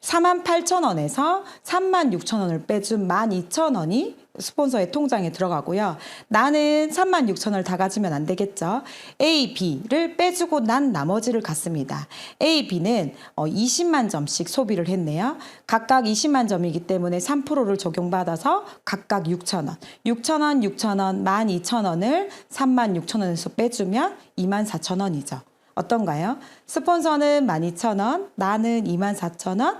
48,000원에서 36,000원을 빼준 12,000원이 스폰서의 통장에 들어가고요. 나는 36,000원을 다 가지면 안 되겠죠. A, B를 빼주고 난 나머지를 갖습니다. A, B는 20만 점씩 소비를 했네요. 각각 20만 점이기 때문에 3%를 적용받아서 각각 6,000원, 6,000원, 6,000원, 12,000원을 36,000원에서 빼주면 24,000원이죠. 어떤가요? 스폰서는 12,000원, 나는 24,000원,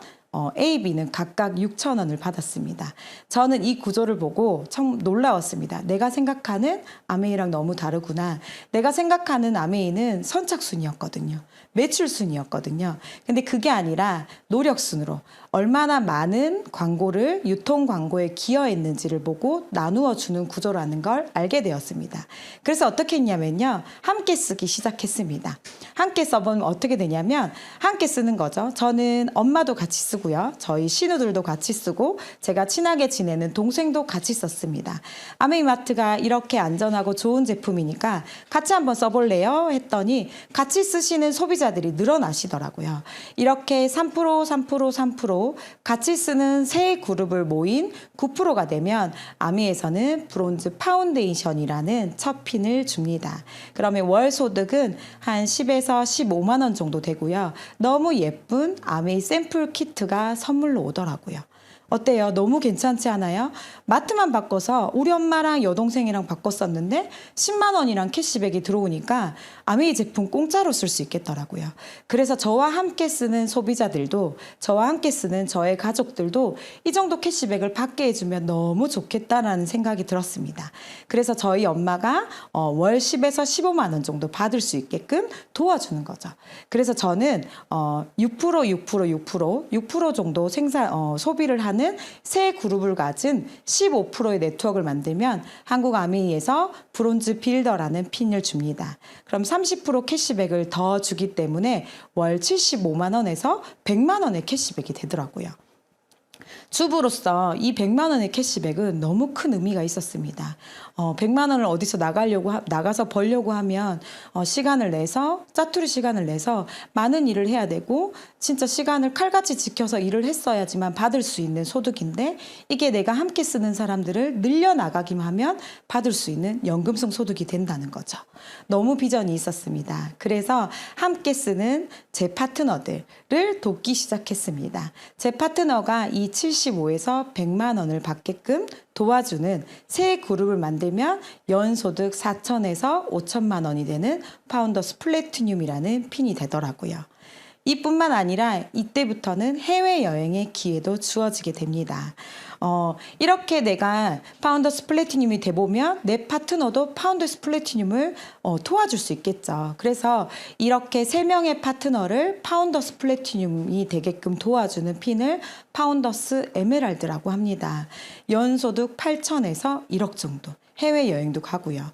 A, B는 각각 6,000원을 받았습니다. 저는 이 구조를 보고 참 놀라웠습니다. 내가 생각하는 아메이랑 너무 다르구나. 내가 생각하는 아메이는 선착순이었거든요. 매출순이었거든요. 근데 그게 아니라 노력순으로 얼마나 많은 광고를 유통 광고에 기여했는지를 보고 나누어 주는 구조라는 걸 알게 되었습니다. 그래서 어떻게 했냐면요. 함께 쓰기 시작했습니다. 함께 써보면 어떻게 되냐면 함께 쓰는 거죠. 저는 엄마도 같이 쓰고요. 저희 신우들도 같이 쓰고 제가 친하게 지내는 동생도 같이 썼습니다. 아메이마트가 이렇게 안전하고 좋은 제품이니까 같이 한번 써볼래요? 했더니 같이 쓰시는 소비자들이 늘어나시더라고요. 이렇게 3%, 3%, 3% 같이 쓰는 세 그룹을 모인 9%가 되면 아미에서는 브론즈 파운데이션이라는 첫 핀을 줍니다. 그러면 월 소득은 한 10에서 15만 원 정도 되고요. 너무 예쁜 아메이 샘플 키트가 선물로 오더라고요. 어때요? 너무 괜찮지 않아요? 마트만 바꿔서 우리 엄마랑 여동생이랑 바꿨었는데 10만 원이랑 캐시백이 들어오니까 아메이 제품 공짜로 쓸 수 있겠더라고요. 그래서 저와 함께 쓰는 소비자들도 저와 함께 쓰는 저의 가족들도 이 정도 캐시백을 받게 해주면 너무 좋겠다라는 생각이 들었습니다. 그래서 저희 엄마가 월 10에서 15만 원 정도 받을 수 있게끔 도와주는 거죠. 그래서 저는 6% 정도 소비를 하는 세 그룹을 가진 15%의 네트워크를 만들면 한국 아메이에서 브론즈 빌더라는 핀을 줍니다. 그럼 30% 캐시백을 더 주기 때문에 월 75만 원에서 100만 원의 캐시백이 되더라고요. 주부로서 이 100만 원의 캐시백은 너무 큰 의미가 있었습니다. 100만 원을 어디서 나가서 벌려고 하면 시간을 내서 짜투리 시간을 내서 많은 일을 해야 되고 진짜 시간을 칼같이 지켜서 일을 했어야지만 받을 수 있는 소득인데 이게 내가 함께 쓰는 사람들을 늘려나가기만 하면 받을 수 있는 연금성 소득이 된다는 거죠. 너무 비전이 있었습니다. 그래서 함께 쓰는 제 파트너들을 돕기 시작했습니다. 제 파트너가 이 75에서 100만 원을 받게끔 도와주는 새 그룹을 만들면 연소득 4천에서 5천만 원이 되는 파운더스 플래티늄이라는 핀이 되더라고요. 이뿐만 아니라 이때부터는 해외여행의 기회도 주어지게 됩니다. 이렇게 내가 파운더스 플래티늄이 돼보면 내 파트너도 파운더스 플래티늄을 도와줄 수 있겠죠. 그래서 이렇게 3명의 파트너를 파운더스 플래티늄이 되게끔 도와주는 핀을 파운더스 에메랄드라고 합니다. 연소득 8천에서 1억 정도, 해외여행도 가고요.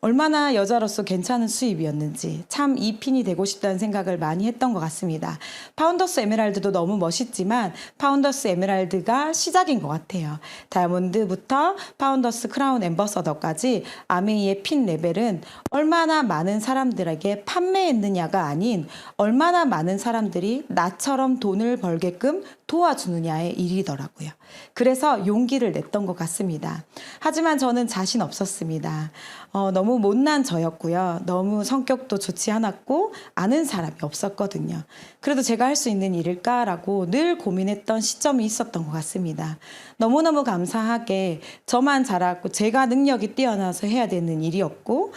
얼마나 여자로서 괜찮은 수입이었는지 참 이 핀이 되고 싶다는 생각을 많이 했던 것 같습니다. 파운더스 에메랄드도 너무 멋있지만 파운더스 에메랄드가 시작인 것 같아요. 다이아몬드부터 파운더스 크라운 앰버서더까지 아메이의 핀 레벨은 얼마나 많은 사람들에게 판매했느냐가 아닌 얼마나 많은 사람들이 나처럼 돈을 벌게끔 도와주느냐의 일이더라고요. 그래서 용기를 냈던 것 같습니다. 하지만 저는 자신 없었습니다. 너무 못난 저였고요. 너무 성격도 좋지 않았고 아는 사람이 없었거든요. 그래도 제가 할 수 있는 일일까라고 늘 고민했던 시점이 있었던 것 같습니다. 너무너무 감사하게 저만 잘하고 제가 능력이 뛰어나서 해야 되는 일이었고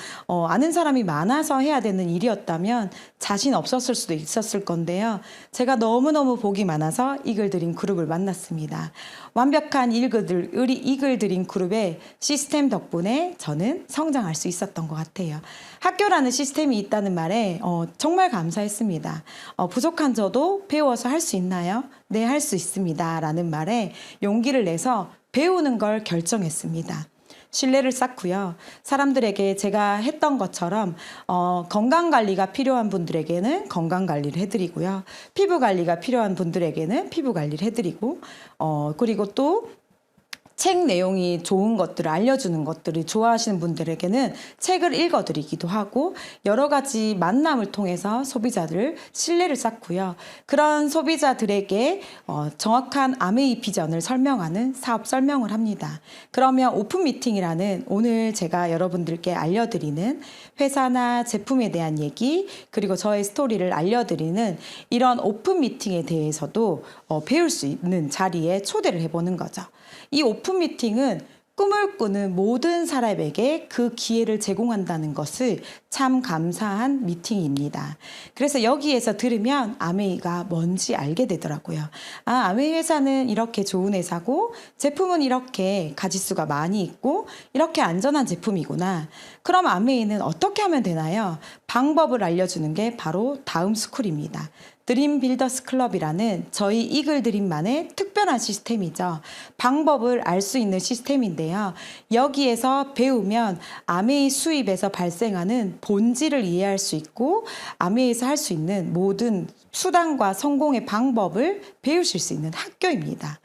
아는 사람이 많아서 해야 되는 일이었다면 자신 없었을 수도 있었을 건데요. 제가 너무너무 복이 많아서 이글드림 그룹을 만났습니다. 완벽한 이글드림 그룹의 시스템 덕분에 저는 성장할 수 있었던 것 같아요. 학교라는 시스템이 있다는 말에 정말 감사했습니다. 부족한 저도 배워서 할 수 있나요? 네, 할 수 있습니다. 라는 말에 용기를 내서 배우는 걸 결정했습니다. 신뢰를 쌓고요. 사람들에게 제가 했던 것처럼 건강관리가 필요한 분들에게는 건강관리를 해드리고요. 피부관리가 필요한 분들에게는 피부관리를 해드리고 그리고 또 책 내용이 좋은 것들을 알려주는 것들을 좋아하시는 분들에게는 책을 읽어드리기도 하고 여러 가지 만남을 통해서 소비자들 신뢰를 쌓고요. 그런 소비자들에게 정확한 아메이 비전을 설명하는 사업 설명을 합니다. 그러면 오픈 미팅이라는 오늘 제가 여러분들께 알려드리는 회사나 제품에 대한 얘기 그리고 저의 스토리를 알려드리는 이런 오픈 미팅에 대해서도 배울 수 있는 자리에 초대를 해보는 거죠. 이 오픈 미팅은 꿈을 꾸는 모든 사람에게 그 기회를 제공한다는 것을 참 감사한 미팅입니다. 그래서 여기에서 들으면 아메이가 뭔지 알게 되더라고요. 아, 아메이 회사는 이렇게 좋은 회사고 제품은 이렇게 가짓수가 많이 있고 이렇게 안전한 제품이구나. 그럼 아메이는 어떻게 하면 되나요? 방법을 알려주는 게 바로 다음 스쿨입니다. 드림 빌더스 클럽이라는 저희 이글 드림만의 특별한 시스템이죠. 방법을 알 수 있는 시스템인데요. 여기에서 배우면 아메이 수입에서 발생하는 본질을 이해할 수 있고 아메이에서 할 수 있는 모든 수단과 성공의 방법을 배우실 수 있는 학교입니다.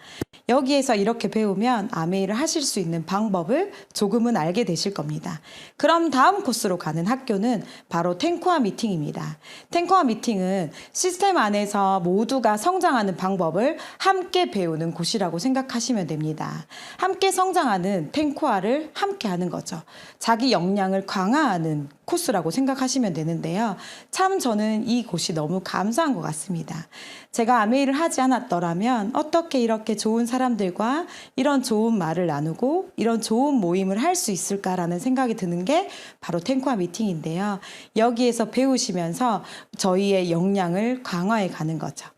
여기에서 이렇게 배우면 아메이를 하실 수 있는 방법을 조금은 알게 되실 겁니다. 그럼 다음 코스로 가는 학교는 바로 탱코아 미팅입니다. 탱코아 미팅은 시스템 안에서 모두가 성장하는 방법을 함께 배우는 곳이라고 생각하시면 됩니다. 함께 성장하는 탱코아를 함께 하는 거죠. 자기 역량을 강화하는 코스라고 생각하시면 되는데요. 참 저는 이 곳이 너무 감사한 것 같습니다. 제가 아메이를 하지 않았더라면 어떻게 이렇게 좋은 사람들과 이런 좋은 말을 나누고 이런 좋은 모임을 할 수 있을까라는 생각이 드는 게 바로 탱코아 미팅인데요. 여기에서 배우시면서 저희의 역량을 강화해 가는 거죠.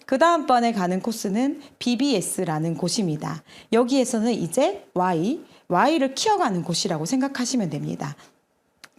그 다음번에 가는 코스는 BBS라는 곳입니다. 여기에서는 이제 Y를 키워가는 곳이라고 생각하시면 됩니다.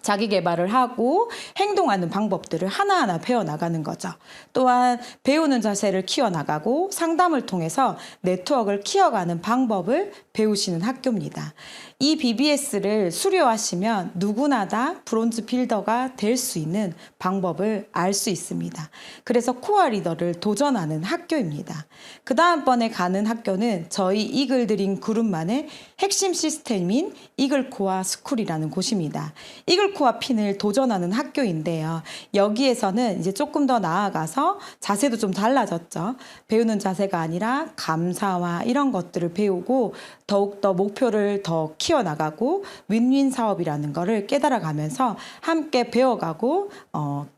자기 개발을 하고 행동하는 방법들을 하나하나 배워나가는 거죠. 또한 배우는 자세를 키워나가고 상담을 통해서 네트워크를 키워가는 방법을 배우시는 학교입니다. 이 BBS를 수료하시면 누구나 다 브론즈 빌더가 될 수 있는 방법을 알 수 있습니다. 그래서 코어 리더를 도전하는 학교입니다. 그 다음번에 가는 학교는 저희 이글 드림 그룹만의 핵심 시스템인 이글 코어 스쿨이라는 곳입니다. 이글 코어 핀을 도전하는 학교인데요. 여기에서는 이제 조금 더 나아가서 자세도 좀 달라졌죠. 배우는 자세가 아니라 감사와 이런 것들을 배우고 더욱더 목표를 더 키워나가고 윈윈 사업이라는 거를 깨달아가면서 함께 배워가고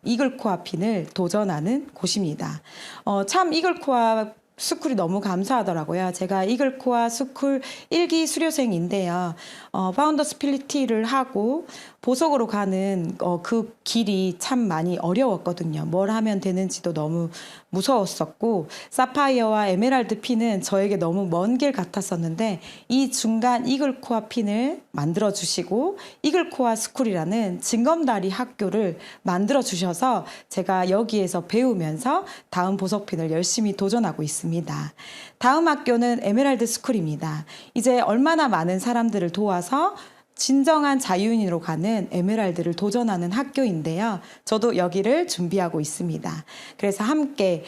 이글 코어 핀을 도전하는 곳입니다. 참 이글 코어 스쿨이 너무 감사하더라고요. 제가 이글 코어 스쿨 1기 수료생인데요. 파운더스 필리티를 하고 보석으로 가는 그 길이 참 많이 어려웠거든요. 뭘 하면 되는지도 너무 무서웠었고 사파이어와 에메랄드 핀은 저에게 너무 먼 길 같았었는데 이 중간 이글 코어 핀을 만들어 주시고 이글 코어 스쿨이라는 징검다리 학교를 만들어 주셔서 제가 여기에서 배우면서 다음 보석 핀을 열심히 도전하고 있습니다. 다음 학교는 에메랄드 스쿨입니다. 이제 얼마나 많은 사람들을 도와서 진정한 자유인으로 가는 에메랄드를 도전하는 학교인데요. 저도 여기를 준비하고 있습니다. 그래서 함께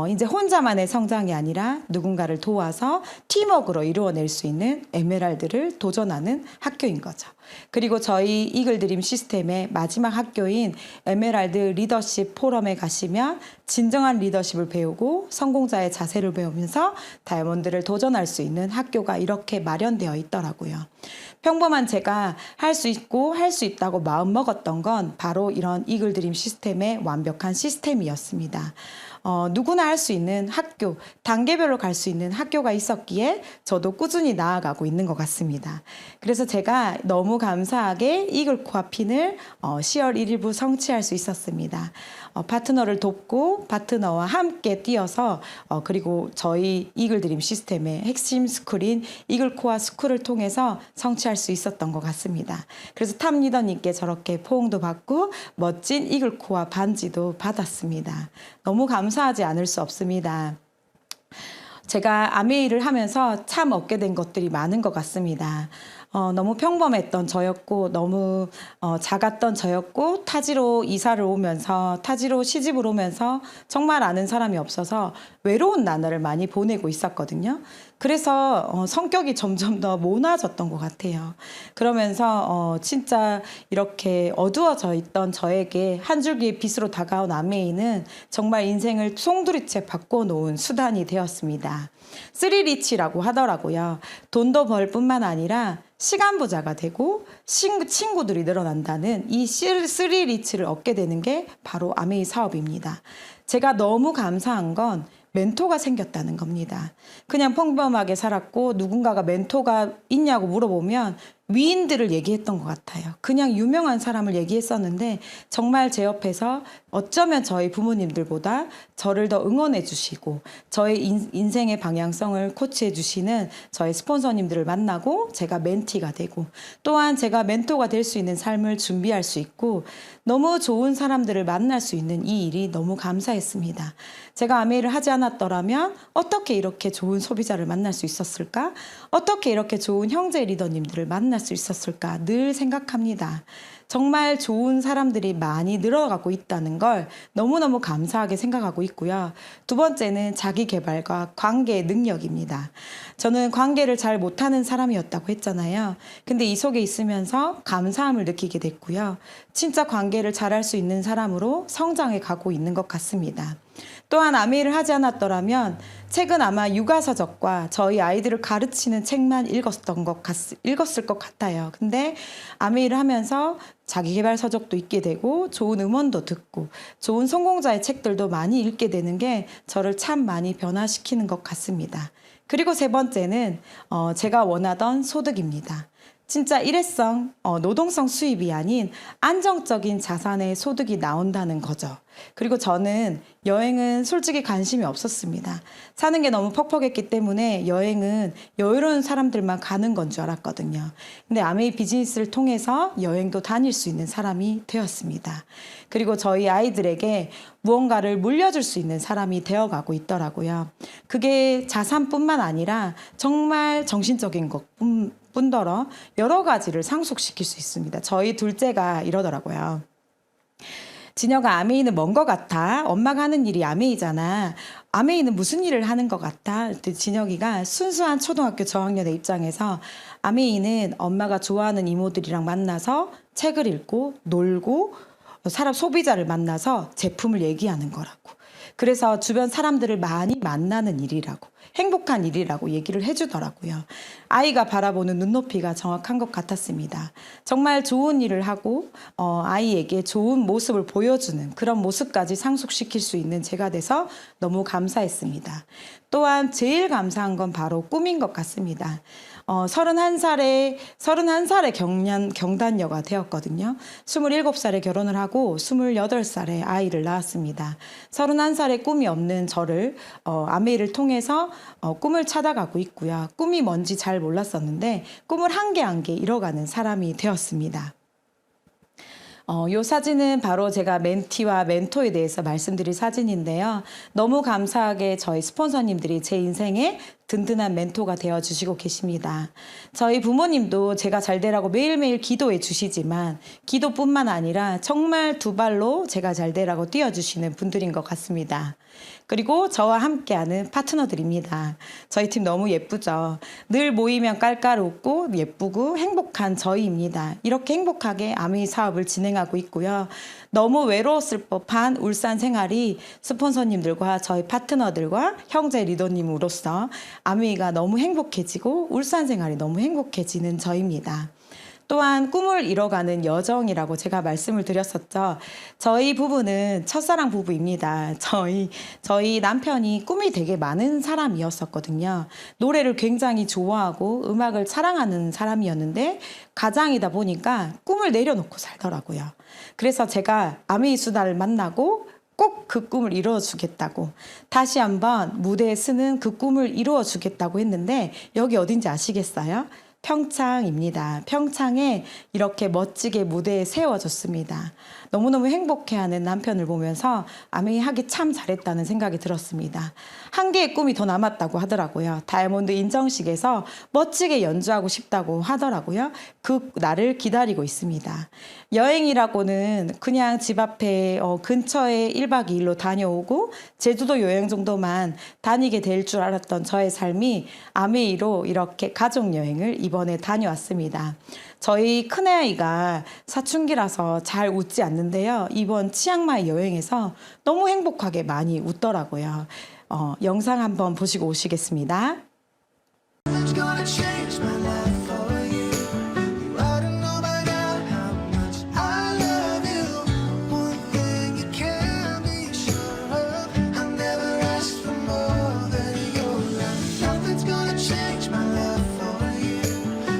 이제 혼자만의 성장이 아니라 누군가를 도와서 팀워크로 이루어낼 수 있는 에메랄드를 도전하는 학교인 거죠. 그리고 저희 이글 드림 시스템의 마지막 학교인 에메랄드 리더십 포럼에 가시면 진정한 리더십을 배우고 성공자의 자세를 배우면서 다이아몬드를 도전할 수 있는 학교가 이렇게 마련되어 있더라고요. 평범한 제가 할 수 있고 할 수 있다고 마음먹었던 건 바로 이런 이글 드림 시스템의 완벽한 시스템이었습니다. 누구나 할 수 있는 학교, 단계별로 갈 수 있는 학교가 있었기에 저도 꾸준히 나아가고 있는 것 같습니다. 그래서 제가 너무 감사하게 이글 코어 핀을 10월 1일부 성취할 수 있었습니다. 파트너를 돕고 파트너와 함께 뛰어서 그리고 저희 이글 드림 시스템의 핵심 스쿨인 이글 코어 스쿨을 통해서 성취할 수 있었던 것 같습니다. 그래서 탑 리더님께 저렇게 포옹도 받고 멋진 이글 코어 반지도 받았습니다. 너무 감사하지 않을 수 없습니다. 제가 아메이를 하면서 참 얻게 된 것들이 많은 것 같습니다. 너무 평범했던 저였고 너무 작았던 저였고 타지로 이사를 오면서 타지로 시집을 오면서 정말 아는 사람이 없어서 외로운 나날을 많이 보내고 있었거든요. 그래서 성격이 점점 더 모나졌던 것 같아요. 그러면서 진짜 이렇게 어두워져 있던 저에게 한 줄기의 빛으로 다가온 아메이는 정말 인생을 송두리째 바꿔놓은 수단이 되었습니다. 쓰리리치라고 하더라고요. 돈도 벌 뿐만 아니라 시간 부자가 되고 친구들이 늘어난다는 이 쓰리리치를 얻게 되는 게 바로 아메이 사업입니다. 제가 너무 감사한 건 멘토가 생겼다는 겁니다. 그냥 평범하게 살았고 누군가가 멘토가 있냐고 물어보면 위인들을 얘기했던 것 같아요. 그냥 유명한 사람을 얘기했었는데 정말 제 옆에서 어쩌면 저희 부모님들보다 저를 더 응원해 주시고 저의 인생의 방향성을 코치해 주시는 저희 스폰서님들을 만나고 제가 멘티가 되고 또한 제가 멘토가 될 수 있는 삶을 준비할 수 있고 너무 좋은 사람들을 만날 수 있는 이 일이 너무 감사했습니다. 제가 아메이를 하지 않았더라면 어떻게 이렇게 좋은 소비자를 만날 수 있었을까? 어떻게 이렇게 좋은 형제 리더님들을 만날 수 있었을까? 늘 생각합니다. 정말 좋은 사람들이 많이 늘어가고 있다는 걸 너무너무 감사하게 생각하고 있고요. 두 번째는 자기 개발과 관계의 능력입니다. 저는 관계를 잘 못하는 사람이었다고 했잖아요. 근데 이 속에 있으면서 감사함을 느끼게 됐고요. 진짜 관계를 잘할 수 있는 사람으로 성장해 가고 있는 것 같습니다. 또한 아메이를 하지 않았더라면 책은 아마 육아서적과 저희 아이들을 가르치는 책만 읽었을 것 같아요. 근데 아메이를 하면서 자기계발 서적도 읽게 되고 좋은 음원도 듣고 좋은 성공자의 책들도 많이 읽게 되는 게 저를 참 많이 변화시키는 것 같습니다. 그리고 세 번째는 제가 원하던 소득입니다. 진짜 일회성, 노동성 수입이 아닌 안정적인 자산의 소득이 나온다는 거죠. 그리고 저는 여행은 솔직히 관심이 없었습니다. 사는 게 너무 퍽퍽했기 때문에 여행은 여유로운 사람들만 가는 건 줄 알았거든요. 근데 아메이 비즈니스를 통해서 여행도 다닐 수 있는 사람이 되었습니다. 그리고 저희 아이들에게 무언가를 물려줄 수 있는 사람이 되어가고 있더라고요. 그게 자산뿐만 아니라 정말 정신적인 것 뿐더러 여러 가지를 상속시킬 수 있습니다. 저희 둘째가 이러더라고요. 진혁아, 아메이는 뭔 것 같아? 엄마가 하는 일이 아메이잖아. 아메이는 무슨 일을 하는 것 같아? 진혁이가 순수한 초등학교 저학년의 입장에서 아메이는 엄마가 좋아하는 이모들이랑 만나서 책을 읽고 놀고 소비자를 만나서 제품을 얘기하는 거라고. 그래서 주변 사람들을 많이 만나는 일이라고. 행복한 일이라고 얘기를 해주더라고요. 아이가 바라보는 눈높이가 정확한 것 같았습니다. 정말 좋은 일을 하고 아이에게 좋은 모습을 보여주는 그런 모습까지 상속시킬 수 있는 제가 돼서 너무 감사했습니다. 또한 제일 감사한 건 바로 꿈인 것 같습니다. 31살에 경단녀가 되었거든요. 27살에 결혼을 하고 28살에 아이를 낳았습니다. 31살에 꿈이 없는 저를 아메이를 통해서 꿈을 찾아가고 있고요. 꿈이 뭔지 잘 몰랐었는데 꿈을 한 개 한 개 이뤄가는 사람이 되었습니다. 이 사진은 바로 제가 멘티와 멘토에 대해서 말씀드릴 사진인데요. 너무 감사하게 저희 스폰서님들이 제 인생에 든든한 멘토가 되어주시고 계십니다. 저희 부모님도 제가 잘 되라고 매일매일 기도해 주시지만 기도뿐만 아니라 정말 두 발로 제가 잘 되라고 뛰어주시는 분들인 것 같습니다. 그리고 저와 함께하는 파트너들입니다. 저희 팀 너무 예쁘죠? 늘 모이면 깔깔 웃고 예쁘고 행복한 저희입니다. 이렇게 행복하게 아메이 사업을 진행하고 있고요. 너무 외로웠을 법한 울산 생활이 스폰서님들과 저희 파트너들과 형제 리더님으로서 아메이가 너무 행복해지고 울산 생활이 너무 행복해지는 저입니다. 또한 꿈을 이뤄가는 여정이라고 제가 말씀을 드렸었죠. 저희 부부는 첫사랑 부부입니다. 저희 남편이 꿈이 되게 많은 사람이었었거든요. 노래를 굉장히 좋아하고 음악을 사랑하는 사람이었는데 가장이다 보니까 꿈을 내려놓고 살더라고요. 그래서 제가 아메이 수다를 만나고 꼭 그 꿈을 이루어주겠다고 다시 한번 무대에 서는 그 꿈을 이루어주겠다고 했는데 여기 어딘지 아시겠어요? 평창입니다. 평창에 이렇게 멋지게 무대에 세워졌습니다. 너무너무 행복해하는 남편을 보면서 아메이 하기 참 잘했다는 생각이 들었습니다. 한 개의 꿈이 더 남았다고 하더라고요. 다이아몬드 인정식에서 멋지게 연주하고 싶다고 하더라고요. 그 날을 기다리고 있습니다. 여행이라고는 그냥 집 앞에 근처에 1박 2일로 다녀오고 제주도 여행 정도만 다니게 될 줄 알았던 저의 삶이 아메이로 이렇게 가족 여행을 이번에 다녀왔습니다. 저희 큰아이가 사춘기라서 잘 웃지 않는데요. 이번 치앙마이 여행에서 너무 행복하게 많이 웃더라고요. 영상 한번 보시고 오시겠습니다. It's gonna change my life for you. You ought to know by now how much I love you. One thing you can be sure of, I never asked for more than your love. Nothing's gonna change my life for you.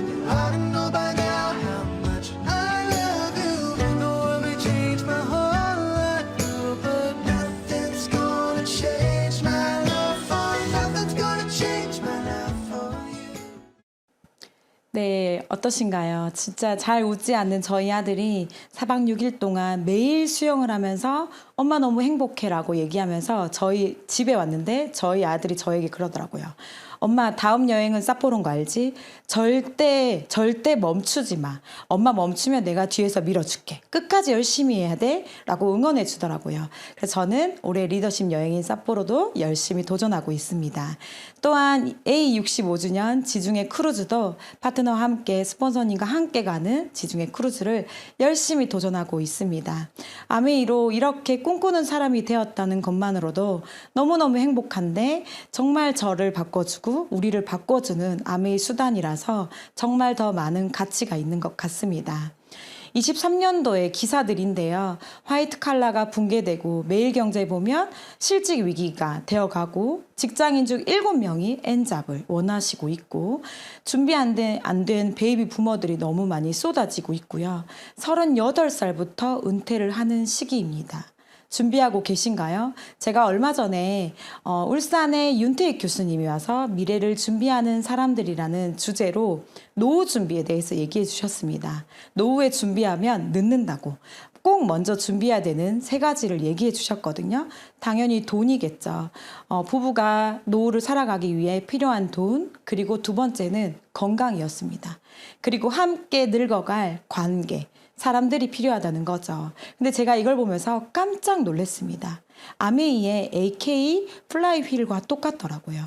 You ought to know by now how much I love you. The world may change my whole life through, but nothing's gonna change my love for you. Nothing's gonna change my life for you. 네, 어떠신가요? 진짜 잘 웃지 않는 저희 아들이 4박 6일 동안 매일 수영을 하면서 엄마 너무 행복해라고 얘기하면서 저희 집에 왔는데 저희 아들이 저에게 그러더라고요. 엄마 다음 여행은 삿포로인 거 알지? 절대 멈추지 마. 엄마 멈추면 내가 뒤에서 밀어줄게. 끝까지 열심히 해야 돼. 라고 응원해 주더라고요. 그래서 저는 올해 리더십 여행인 삿포로도 열심히 도전하고 있습니다. 또한 A65주년 지중해 크루즈도 파트너와 함께 스폰서님과 함께 가는 지중해 크루즈를 열심히 도전하고 있습니다. 아메이로 이렇게 꿈꾸는 사람이 되었다는 것만으로도 너무너무 행복한데 정말 저를 바꿔주고 우리를 바꿔주는 아메이 수단이라서 정말 더 많은 가치가 있는 것 같습니다. 23년도의 기사들인데요. 화이트 칼라가 붕괴되고 매일경제에 보면 실직 위기가 되어가고 직장인 중 7명이 N잡을 원하시고 있고 준비 안 된 베이비 부머들이 너무 많이 쏟아지고 있고요. 38살부터 은퇴를 하는 시기입니다. 준비하고 계신가요? 제가 얼마 전에 울산의 윤태익 교수님이 와서 미래를 준비하는 사람들이라는 주제로 노후 준비에 대해서 얘기해 주셨습니다. 노후에 준비하면 늦는다고. 꼭 먼저 준비해야 되는 3가지를 얘기해 주셨거든요. 당연히 돈이겠죠. 부부가 노후를 살아가기 위해 필요한 돈, 그리고 2번째는 건강이었습니다. 그리고 함께 늙어갈 관계. 사람들이 필요하다는 거죠. 근데 제가 이걸 보면서 깜짝 놀랐습니다. 아메이의 AK 플라이휠과 똑같더라고요.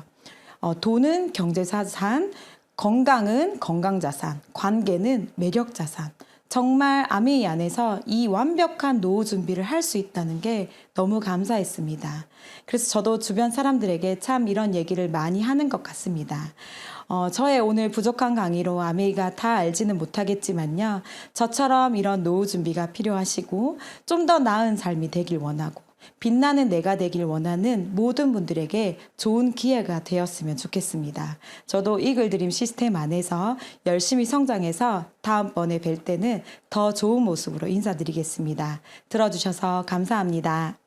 돈은 경제자산, 건강은 건강자산, 관계는 매력자산. 정말 아메이 안에서 이 완벽한 노후 준비를 할 수 있다는 게 너무 감사했습니다. 그래서 저도 주변 사람들에게 참 이런 얘기를 많이 하는 것 같습니다. 저의 오늘 부족한 강의로 아메이가 다 알지는 못하겠지만요. 저처럼 이런 노후 준비가 필요하시고 좀 더 나은 삶이 되길 원하고 빛나는 내가 되길 원하는 모든 분들에게 좋은 기회가 되었으면 좋겠습니다. 저도 이글드림 시스템 안에서 열심히 성장해서 다음번에 뵐 때는 더 좋은 모습으로 인사드리겠습니다. 들어주셔서 감사합니다.